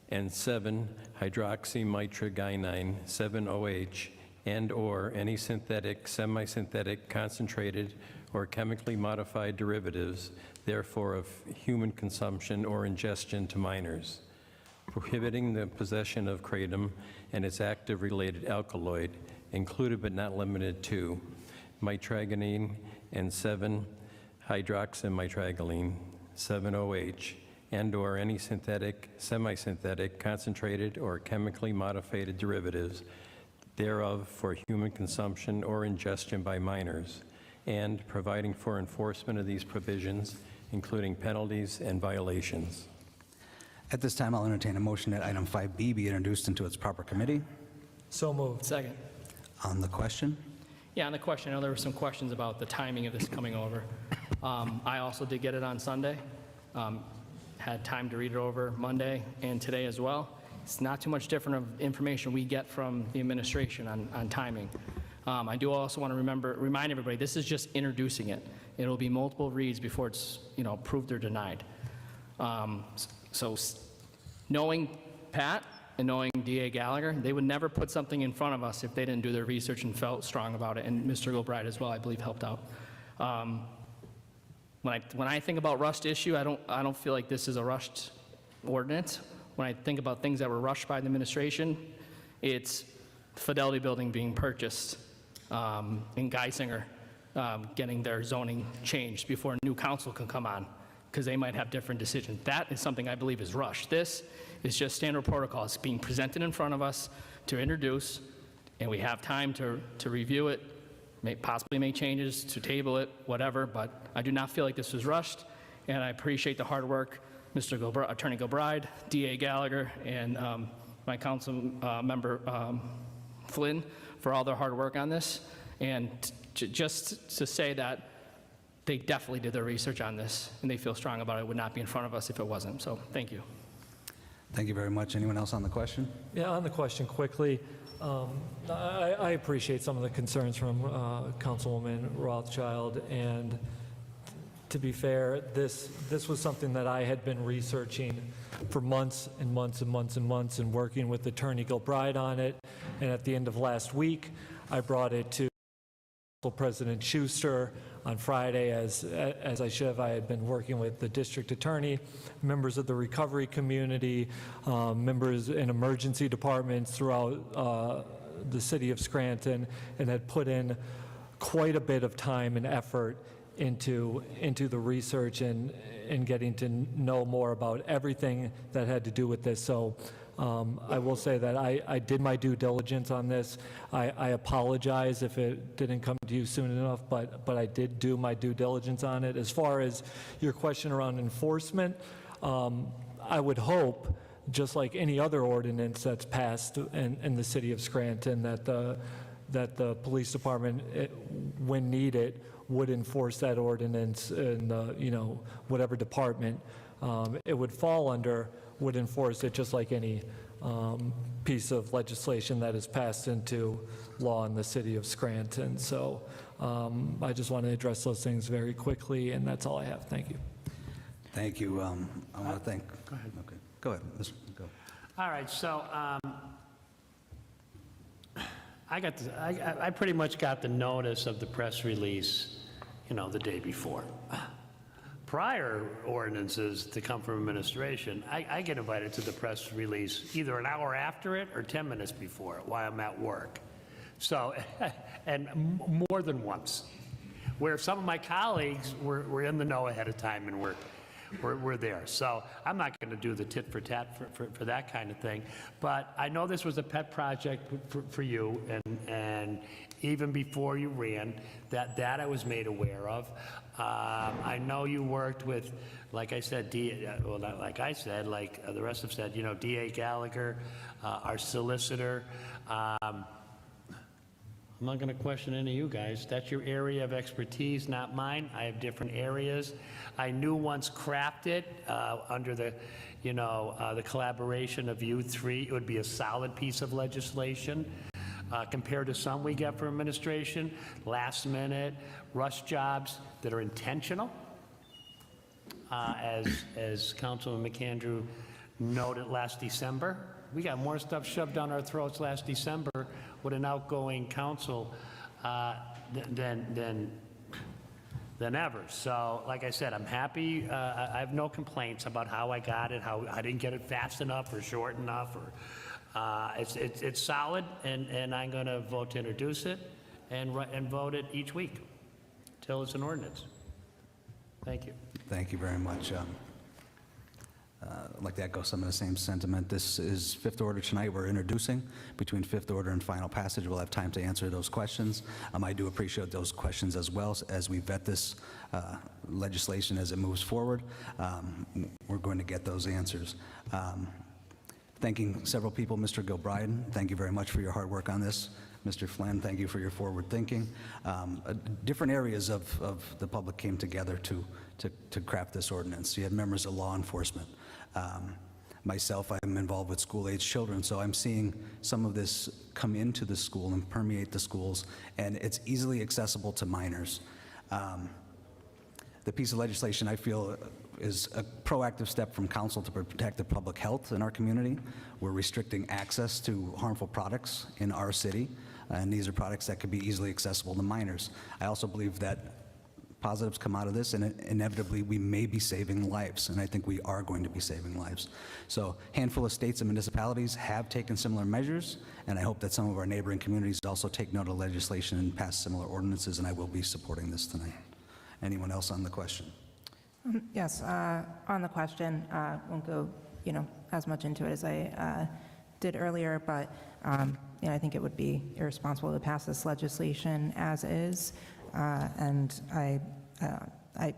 and 7-hydroxymitragynine, 7-OH, and/or any synthetic, semi-synthetic, concentrated, or chemically modified derivatives, therefore of human consumption or ingestion to minors, prohibiting the possession of kratom and its active related alkaloid, included but not limited to mitragynine and 7-hydroxymitragynine, 7-OH, and/or any synthetic, semi-synthetic, concentrated, or chemically modified derivatives thereof for human consumption or ingestion by minors, and providing for enforcement of these provisions, including penalties and violations. At this time, I'll entertain a motion that item 5B be introduced into its proper committee. So moved. Second. On the question? Yeah, on the question, I know there were some questions about the timing of this coming over. I also did get it on Sunday. Had time to read it over Monday and today as well. It's not too much different of information we get from the administration on timing. I do also want to remind everybody, this is just introducing it. It'll be multiple reads before it's, approved or denied. So knowing Pat and knowing DA Gallagher, they would never put something in front of us if they didn't do their research and felt strong about it, and Mr. Gilbride as well, I believe, helped out. When I think about rushed issue, I don't feel like this is a rushed ordinance. When I think about things that were rushed by the administration, it's Fidelity Building being purchased, and Geisinger getting their zoning changed before a new council can come on, because they might have different decisions. That is something I believe is rushed. This is just standard protocol. It's being presented in front of us to introduce, and we have time to review it, possibly make changes, to table it, whatever, but I do not feel like this was rushed, and I appreciate the hard work, Attorney Gilbride, DA Gallagher, and my council member Flynn for all their hard work on this, and just to say that they definitely did their research on this, and they feel strong about it. It would not be in front of us if it wasn't. So thank you. Thank you very much. Anyone else on the question? Yeah, on the question quickly, I appreciate some of the concerns from Councilwoman Rothschild, and to be fair, this was something that I had been researching for months and months and months and months, and working with Attorney Gilbride on it, and at the end of last week, I brought it to President Schuster on Friday, as I should have. I had been working with the district attorney, members of the recovery community, members in emergency departments throughout the city of Scranton, and had put in quite a bit of time and effort into the research and getting to know more about everything that had to do with this. So I will say that I did my due diligence on this. I apologize if it didn't come to you soon enough, but I did do my due diligence on it. As far as your question around enforcement, I would hope, just like any other ordinance that's passed in the city of Scranton, that the police department, when needed, would enforce that ordinance in, whatever department it would fall under, would enforce it just like any piece of legislation that is passed into law in the city of Scranton. So I just want to address those things very quickly, and that's all I have. Thank you. Thank you. I want to thank. Go ahead. Okay. Go ahead. Go. All right, so I pretty much got the notice of the press release, the day before. Prior ordinances to come from administration, I get invited to the press release either an hour after it or 10 minutes before it while I'm at work. So, and more than once, where some of my colleagues were in the know ahead of time and we're there. So I'm not going to do the tit for tat for that kind of thing. But I know this was a pet project for you, and even before you ran, that I was made aware of. I know you worked with, like I said, not like I said, like the rest have said, D.A. Gallagher, our solicitor. I'm not going to question any of you guys. That's your area of expertise, not mine. I have different areas. I knew once crafted under the, the collaboration of you three, it would be a solid piece of legislation compared to some we get from administration, last minute, rush jobs that are intentional. As Councilman McAndrew noted last December, we got more stuff shoved down our throats last December with an outgoing council than ever. So, like I said, I'm happy. I have no complaints about how I got it, how I didn't get it fast enough or short enough. It's solid, and I'm going to vote to introduce it and vote it each week till it's an ordinance. Thank you. Thank you very much. I'd like to echo some of the same sentiment. This is fifth order tonight. We're introducing. Between fifth order and final passage, we'll have time to answer those questions. I do appreciate those questions as well as we vet this legislation as it moves forward. We're going to get those answers. Thanking several people. Mr. Gilbride, thank you very much for your hard work on this. Mr. Flynn, thank you for your forward thinking. Different areas of the public came together to craft this ordinance. You had members of law enforcement. Myself, I'm involved with school-age children, so I'm seeing some of this come into the school and permeate the schools, and it's easily accessible to minors. The piece of legislation I feel is a proactive step from council to protect the public health in our community. We're restricting access to harmful products in our city, and these are products that could be easily accessible to minors. I also believe that positives come out of this, and inevitably we may be saving lives, and I think we are going to be saving lives. So a handful of states and municipalities have taken similar measures, and I hope that some of our neighboring communities also take note of legislation and pass similar ordinances, and I will be supporting this tonight. Anyone else on the question? Yes, on the question, won't go, as much into it as I did earlier, but I think it would be irresponsible to pass this legislation as is, and I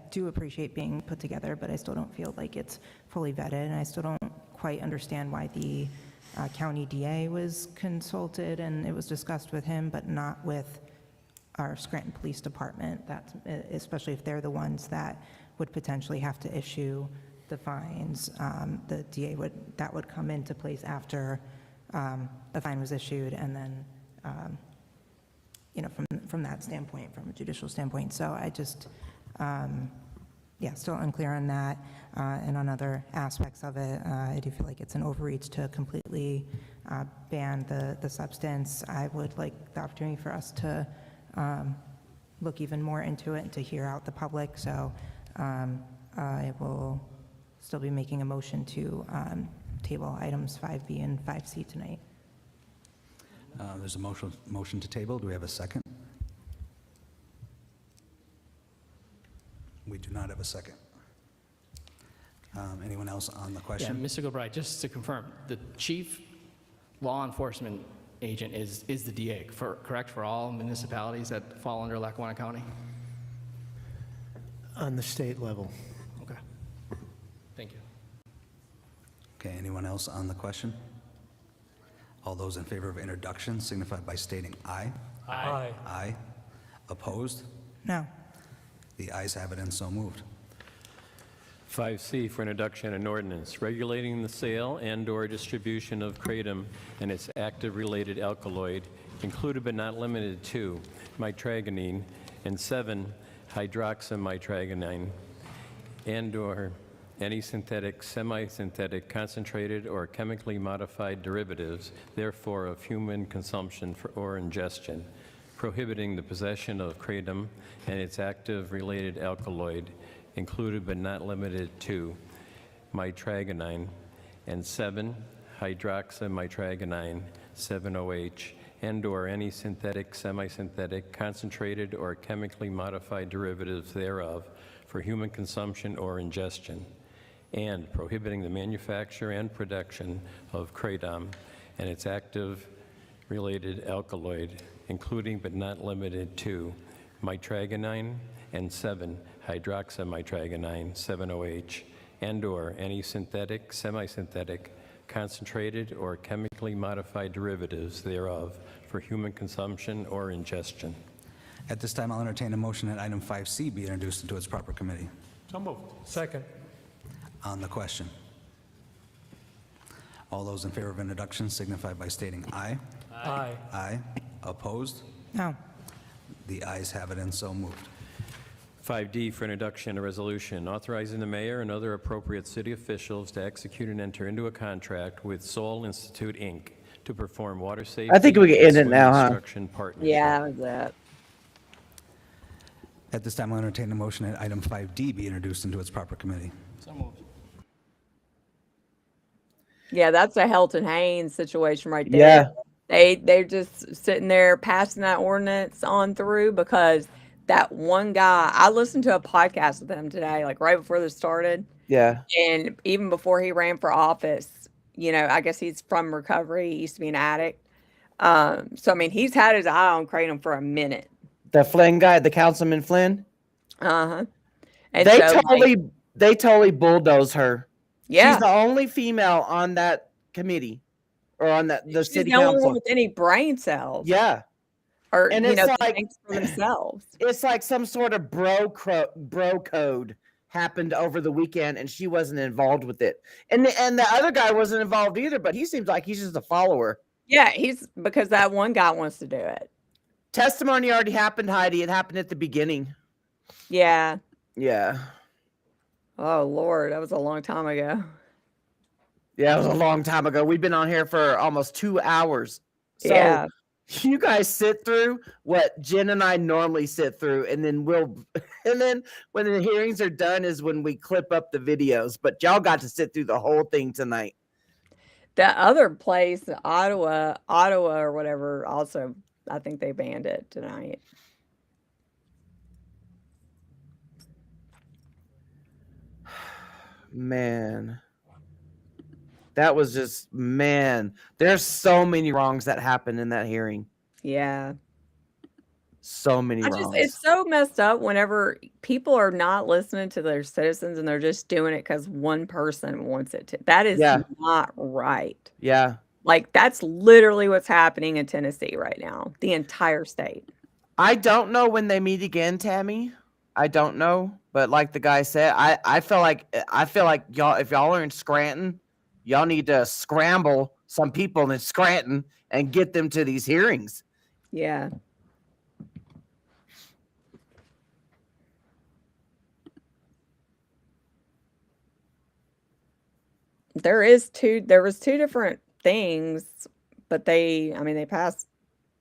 do appreciate being put together, but I still don't feel like it's fully vetted, and I still don't quite understand why the county DA was consulted, and it was discussed with him, but not with our Scranton Police Department, especially if they're the ones that would potentially have to issue the fines. The DA that would come into place after the fine was issued, and then from that standpoint, from a judicial standpoint. So I just, still unclear on that, and on other aspects of it. I do feel like it's an overreach to completely ban the substance. I would like the opportunity for us to look even more into it and to hear out the public. So I will still be making a motion to table items 5B and 5C tonight. There's a motion to table. Do we have a second? We do not have a second. Anyone else on the question? Yeah, Mr. Gilbride, just to confirm, the chief law enforcement agent is the DA, correct, for all municipalities that fall under Lackawanna County? On the state level. Okay. Thank you. Okay, anyone else on the question? All those in favor of introduction signify by stating aye. Aye. Aye. Opposed? No. The ayes have it and so moved. 5C for introduction an ordinance regulating the sale and/or distribution of kratom and its active related alkaloid, included but not limited to mitragynine and 7-hydroxymitragynine, and/or any synthetic, semi-synthetic, concentrated, or chemically modified derivatives, therefore of human consumption or ingestion, prohibiting the possession of kratom and its active related alkaloid, included but not limited to mitragynine and 7-hydroxymitragynine, 7-OH, and/or any synthetic, semi-synthetic, concentrated, or chemically modified derivatives thereof for human consumption or ingestion, and prohibiting the manufacture and production of kratom and its active related alkaloid, including but not limited to mitragynine and 7-hydroxymitragynine, 7-OH, and/or any synthetic, semi-synthetic, concentrated, or chemically modified derivatives thereof for human consumption or ingestion. At this time, I'll entertain a motion that item 5C be introduced into its proper committee. So moved. Second. On the question. All those in favor of introduction signify by stating aye. Aye. Aye. Opposed? No. The ayes have it and so moved. 5D for introduction, a resolution authorizing the mayor and other appropriate city officials to execute and enter into a contract with Soul Institute, Inc. to perform water safety. I think we can end it and now, huh? construction partnership. Yeah, that. At this time, I'll entertain a motion that item 5D be introduced into its proper committee. So moved. Yeah, that's a Helton Haynes situation right there. Yeah. They're just sitting there passing that ordinance on through because that one guy, I listened to a podcast with him today, like right before this started. Yeah. And even before he ran for office, you know, I guess he's from recovery. He used to be an addict. So, I mean, he's had his eye on Kratom for a minute. The Flynn guy, the Councilman Flynn. Uh-huh. They totally bulldozed her. Yeah. She's the only female on that committee or on the She's city the only council. one with any brain cells. Yeah. Or, And you it's know, like- thinks for themselves. It's like some sort of bro code happened over the weekend, and she wasn't involved with it. And the other guy wasn't involved either, but he seems like he's just a follower. Yeah, he's because that one guy wants to do it. Testimony already happened, Heidi. It happened at the beginning. Yeah. Yeah. Oh, Lord, that was a long time ago. Yeah, it was a long time ago. We've been on here for almost 2 hours. So Yeah. you guys sit through what Jen and I normally sit through, and then when the hearings are done is when we clip up the videos. But y'all got to sit through the whole thing tonight. That other place, Ottawa or whatever, also, I think they banned it tonight. Man. That was just, man. There's so many wrongs that happened in that hearing. Yeah. So many wrongs. It's so messed up whenever people are not listening to their citizens and they're just doing it because one person wants it to. That is not right. Yeah. Like, that's literally what's happening in Tennessee right now, the entire state. I don't know when they meet again, Tammy. I don't know. But like the guy said, I feel like y'all, if y'all are in Scranton, y'all need to scramble some people in Scranton and get them to these hearings. Yeah. There was two different things, but they passed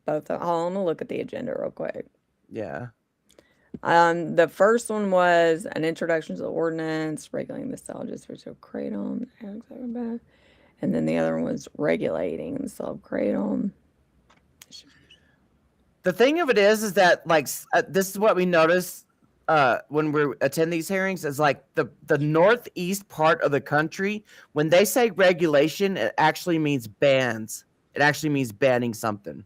both. I'm gonna look at the agenda real quick. Yeah. The first one was an introduction to the ordinance regulating the sale of distribution of kratom, and then the other one was regulating the sale of kratom. The thing of it is that like this is what we notice when we attend these hearings is like the northeast part of the country, when they say regulation, it actually means bans. It actually means banning something.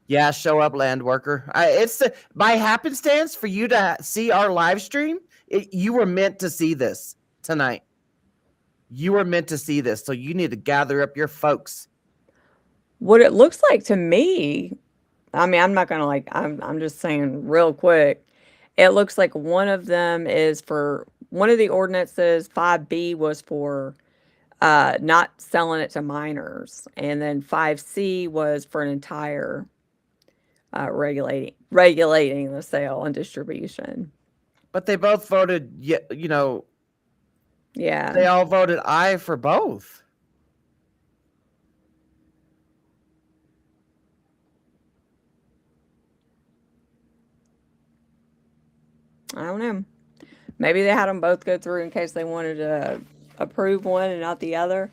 Yeah, show up, land worker. It's by happenstance for you to see our live stream. You were meant to see this tonight. You were meant to see this, so you need to gather up your folks. What it looks like to me, I mean, I'm not gonna like, I'm just saying real quick. It looks like one of them is for one of the ordinances, 5B was for not selling it to minors, and then 5C was for an entire regulating the sale and distribution. But they both voted, you know, Yeah. they all voted aye for both. I don't know. Maybe they had them both go through in case they wanted to approve one and not the other.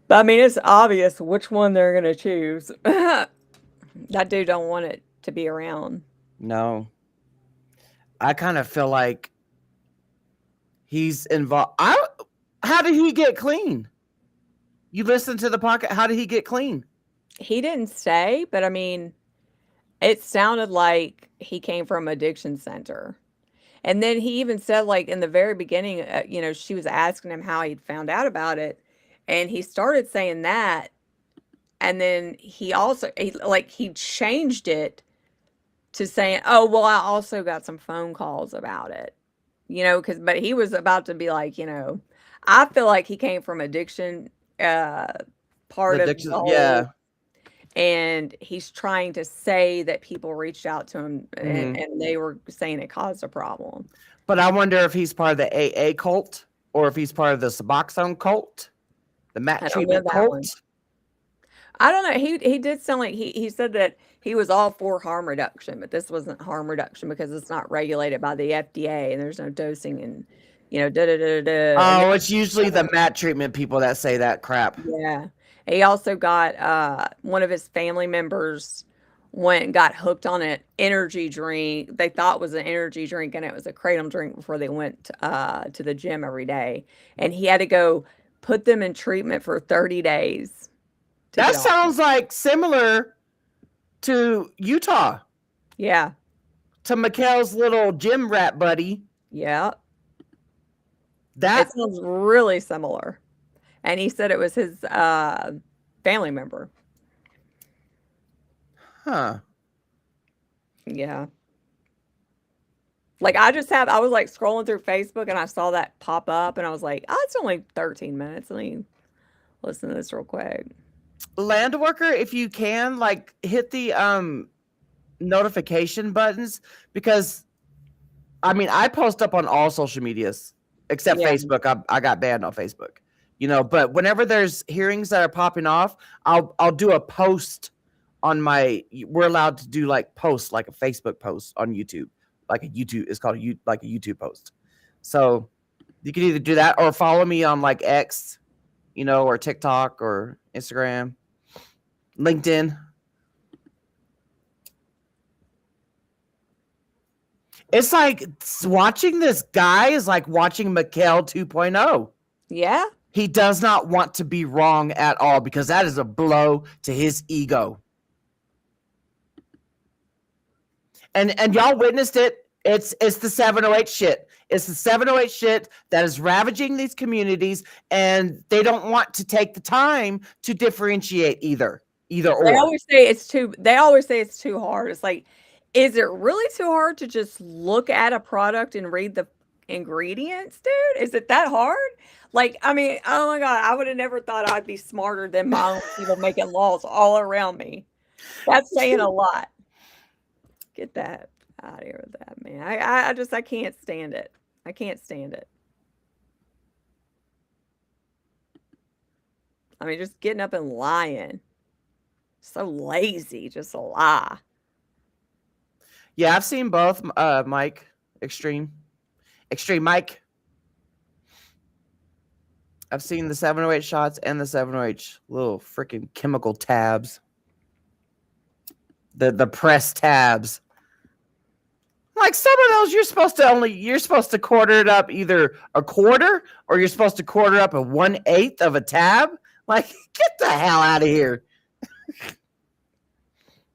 But I mean, it's obvious which one they're gonna choose. That dude don't want it to be around. No. I kind of feel like he's involved. How did he get clean? You listen to the podcast. How did he get clean? He didn't say, but I mean, it sounded like he came from addiction center. And then he even said, like, in the very beginning, you know, she was asking him how he'd found out about it. And he started saying that. And then he changed it to saying, oh, well, I also got some phone calls about it. You know, but he was about to be like, you know, I feel like he came from addiction, part of Addiction, the whole, yeah. and he's trying to say that people reached out to him Mhm. and they were saying it caused a problem. But I wonder if he's part of the AA cult or if he's part of the Suboxone cult, the I Matt don't know treatment that cult. one. I don't know. He did sound like he said that he was all for harm reduction, but this wasn't harm reduction because it's not regulated by the FDA and there's no dosing and, you know, da da da da. Oh, it's usually the Matt treatment people that say that crap. Yeah. He also got one of his family members went and got hooked on an energy drink. They thought was an energy drink and it was a kratom drink before they went to the gym every day. And he had to go put them in treatment for 30 days. That sounds like similar to Utah. Yeah. To Mikhail's little gym rat buddy. Yeah. That it sounds really similar. And he said it was his family member. Huh. Yeah. Like I was like scrolling through Facebook and I saw that pop up and I was like, oh, it's only 13 minutes. Let me listen to this real quick. Land worker, if you can, like hit the notification buttons, because I mean I post up on all social medias except Facebook. I got banned on Facebook, you know, but whenever there's hearings that are popping off, I'll do a post on my, we're allowed to do like posts, like a Facebook post on YouTube, like a YouTube, it's called like a YouTube post. So you can either do that or follow me on like X, you know, or TikTok or Instagram, LinkedIn. It's like watching this guy is like watching Mikhail 2.0. Yeah. He does not want to be wrong at all because that is a blow to his ego. And y'all witnessed it. It's the 708 shit. It's the 708 shit that is ravaging these communities, and they don't want to take the time to differentiate either or. They always say it's too hard. It's like, is it really too hard to just look at a product and read the ingredients, dude? Is it that hard? Like, I mean, oh my God, I would have never thought I'd be smarter than my own people making laws all around me. That's saying a lot. Get that out of here with that, man. I can't stand it. I can't stand it. I mean, just getting up and lying. So lazy, just a lie. Yeah, I've seen both, Mike. Extreme Mike. I've seen the 708 shots and the 708 little freaking chemical tabs. The press tabs. Like some of those, you're supposed to quarter it up either a quarter or you're supposed to quarter up a 1/8 of a tab. Like, get the hell out of here.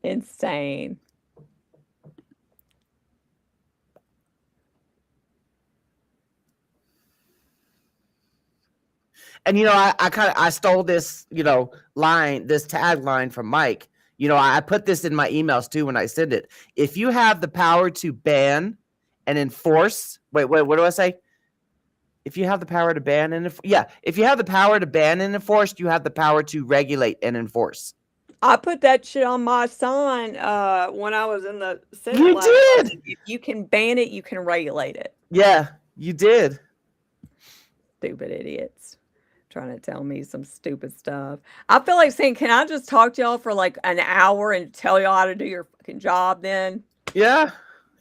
Insane. And I stole this, this tagline from Mike. I put this in my emails too when I send it. If you have the power to ban and enforce, wait, what do I say? If you have the power to ban and if you have the power to ban and enforce, you have the power to regulate and enforce. I put that shit on my sign when I was in the Senate. You did. If you can ban it, you can regulate it. Yeah, you did. Stupid idiots trying to tell me some stupid stuff. I feel like saying, can I just talk to y'all for like an hour and tell y'all how to do your fucking job then? Yeah.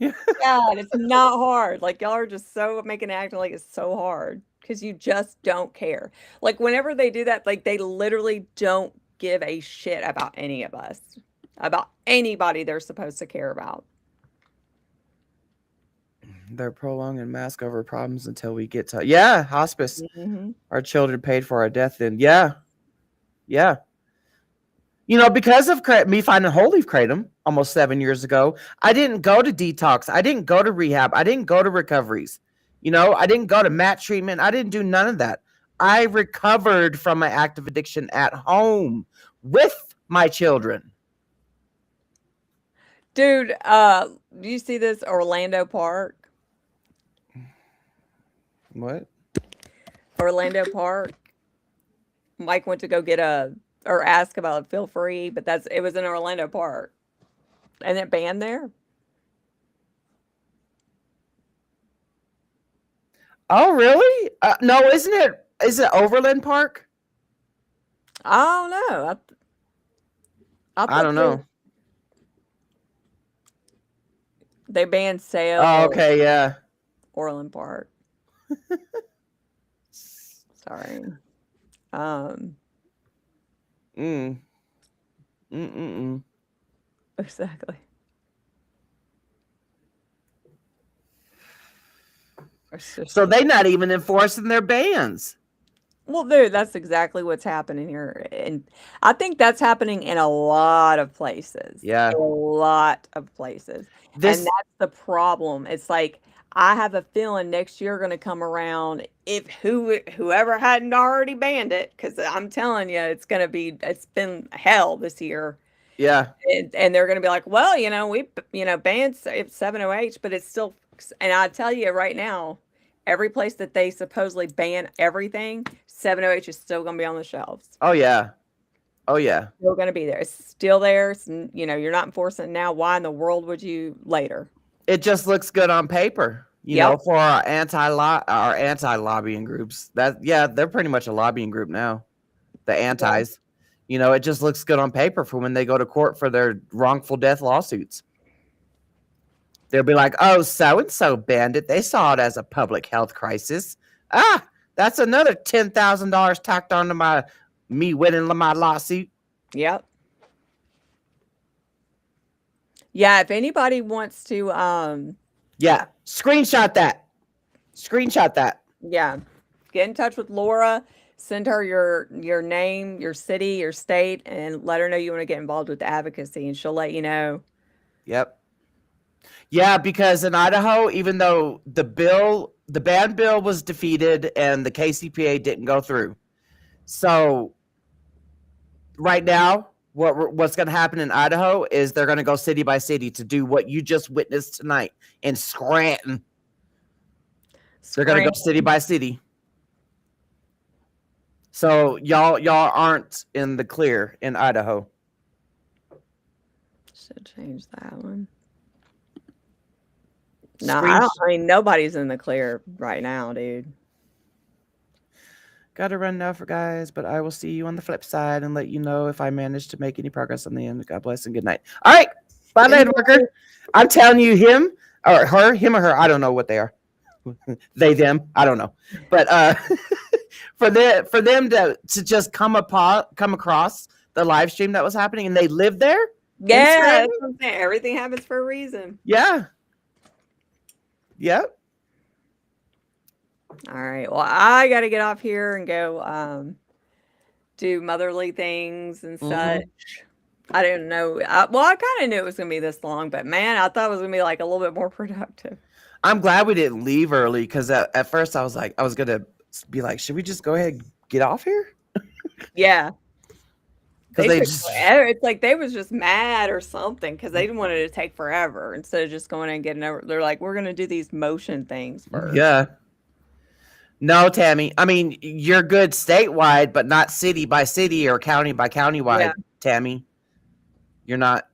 God, it's not hard. Like, y'all are just so making it act like it's so hard because you just don't care. Like, whenever they do that, like, they literally don't give a shit about any of us, about anybody they're supposed to care about. They're prolonging mask over problems until we get to hospice. Our children paid for our death. And yeah. Because of me finding whole leaf kratom almost 7 years ago, I didn't go to detox. I didn't go to rehab. I didn't go to recoveries. I didn't go to MAT treatment. I didn't do none of that. I recovered from my active addiction at home with my children. Dude, do you see this Orlando Park? What? Orlando Park. Mike went to go get or ask about feel free, but it was in Orlando Park. And it banned there. Oh, really? No, is it Overland Park? I don't know. I don't know. They banned sale. Oh, okay, yeah. Orland Park. Sorry. Exactly. So they're not even enforcing their bans. Well, dude, that's exactly what's happening here. And I think that's happening in a lot of places. Yeah. A lot of places. And that's the problem. It's like, I have a feeling next year going to come around if whoever hadn't already banned it, because I'm telling you, it's been hell this year. Yeah. And they're going to be like, well, we banned 7OH, but it's still, and I tell you right now, every place that they supposedly ban everything, 7OH is still going to be on the shelves. Oh, yeah. Oh, yeah. Still going to be there. It's still there. It's, you're not enforcing it now. Why in the world would you later? It just looks good on paper, for our anti-lobbying groups. They're pretty much a lobbying group now. The antis. It just looks good on paper for when they go to court for their wrongful death lawsuits. They'll be like, oh, so-and-so banned it. They saw it as a public health crisis. That's another $10,000 tacked onto me winning my lawsuit. Yep. Yeah, if anybody wants to screenshot that. Yeah. Get in touch with Laura, send her your name, your city, your state, and let her know you want to get involved with the advocacy, and she'll let you know. Yep. Yeah, because in Idaho, even though the ban bill was defeated and the KCPA didn't go through. So right now, what's going to happen in Idaho is they're going to go city by city to do what you just witnessed tonight in Scranton. They're going to go city by city. So y'all aren't in the clear in Idaho. Should change that one. No, nobody's in the clear right now, dude. Gotta run now for guys, but I will see you on the flip side and let you know if I manage to make any progress on the end. God bless and good night. All right. Bye, Landworker. I'm telling you, him or her, I don't know what they are. They, them, I don't know. But for them to just come across the live stream that was happening and they live there. Yeah, that's what I'm saying. Everything happens for a reason. Yeah. Yep. All right. Well, I got to get off here and go do motherly things and such. I didn't know. I kind of knew it was going to be this long, but man, I thought it was going to be like a little bit more productive. I'm glad we didn't leave early because at first I was going to be like, should we just go ahead and get off here? Yeah. 'Cause They they took just- forever. It's like they was just mad or something because they wanted it to take forever instead of just going in and getting over. They're like, we're going to do these motion things first. Yeah. No, Tammy. I mean, you're good statewide, but not city by city or county by county wide, Yeah. Tammy. You're not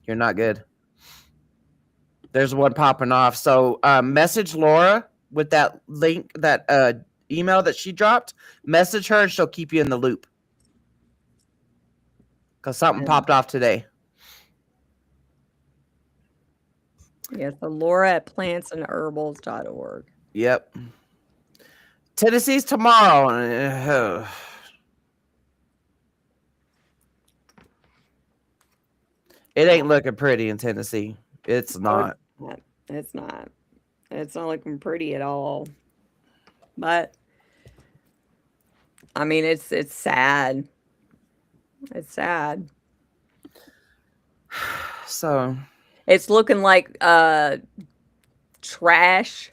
good. There's one popping off. So message Laura with that link, that email that she dropped. Message her and she'll keep you in the loop. Because something popped off today. Yeah, so Laura at plantsandherbals.org. Yep. Tennessee's tomorrow. It ain't looking pretty in Tennessee. It's not. It's not. It's not looking pretty at all. But I mean, it's sad. It's sad. So it's looking like trash.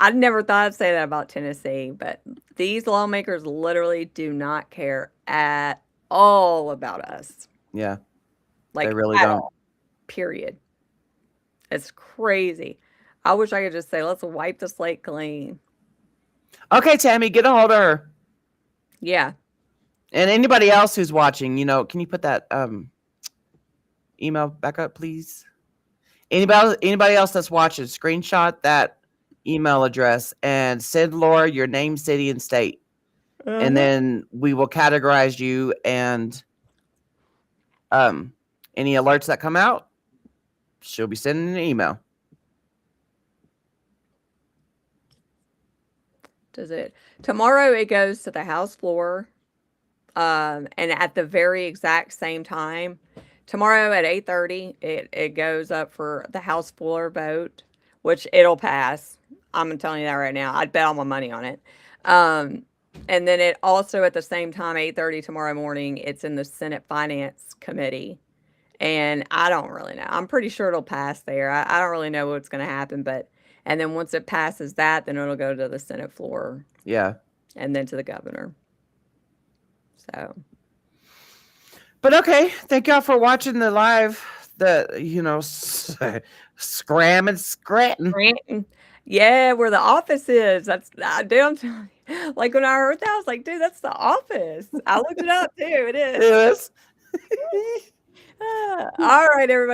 I never thought I'd say that about Tennessee, but these lawmakers literally do not care at all about us. Yeah. Like, they really at don't. all. Period. It's crazy. I wish I could just say, let's wipe the slate clean. Okay, Tammy, get a hold of her. Yeah. And anybody else who's watching, can you put that email back up, please? Anybody else that's watching, screenshot that email address and send Laura your name, city, and state. And then we will categorize you, and any alerts that come out, she'll be sending an email. Does it? Tomorrow it goes to the House floor. And at the very exact same time, tomorrow at 8:30, it goes up for the House floor vote, which it'll pass. I'm telling you that right now. I'd bet all my money on it. And then it also at the same time, 8:30 tomorrow morning, it's in the Senate Finance Committee. And I don't really know. I'm pretty sure it'll pass there. I don't really know what's going to happen, and then once it passes that, then it'll go to the Senate floor. Yeah. And then to the governor. So. But okay, thank y'all for watching the live. Scranton. Scranton. Yeah, where the office is. That's I'm telling you. Like when I heard that, I was like, dude, that's the office. I looked it up too. It is. It is. All right, everybody.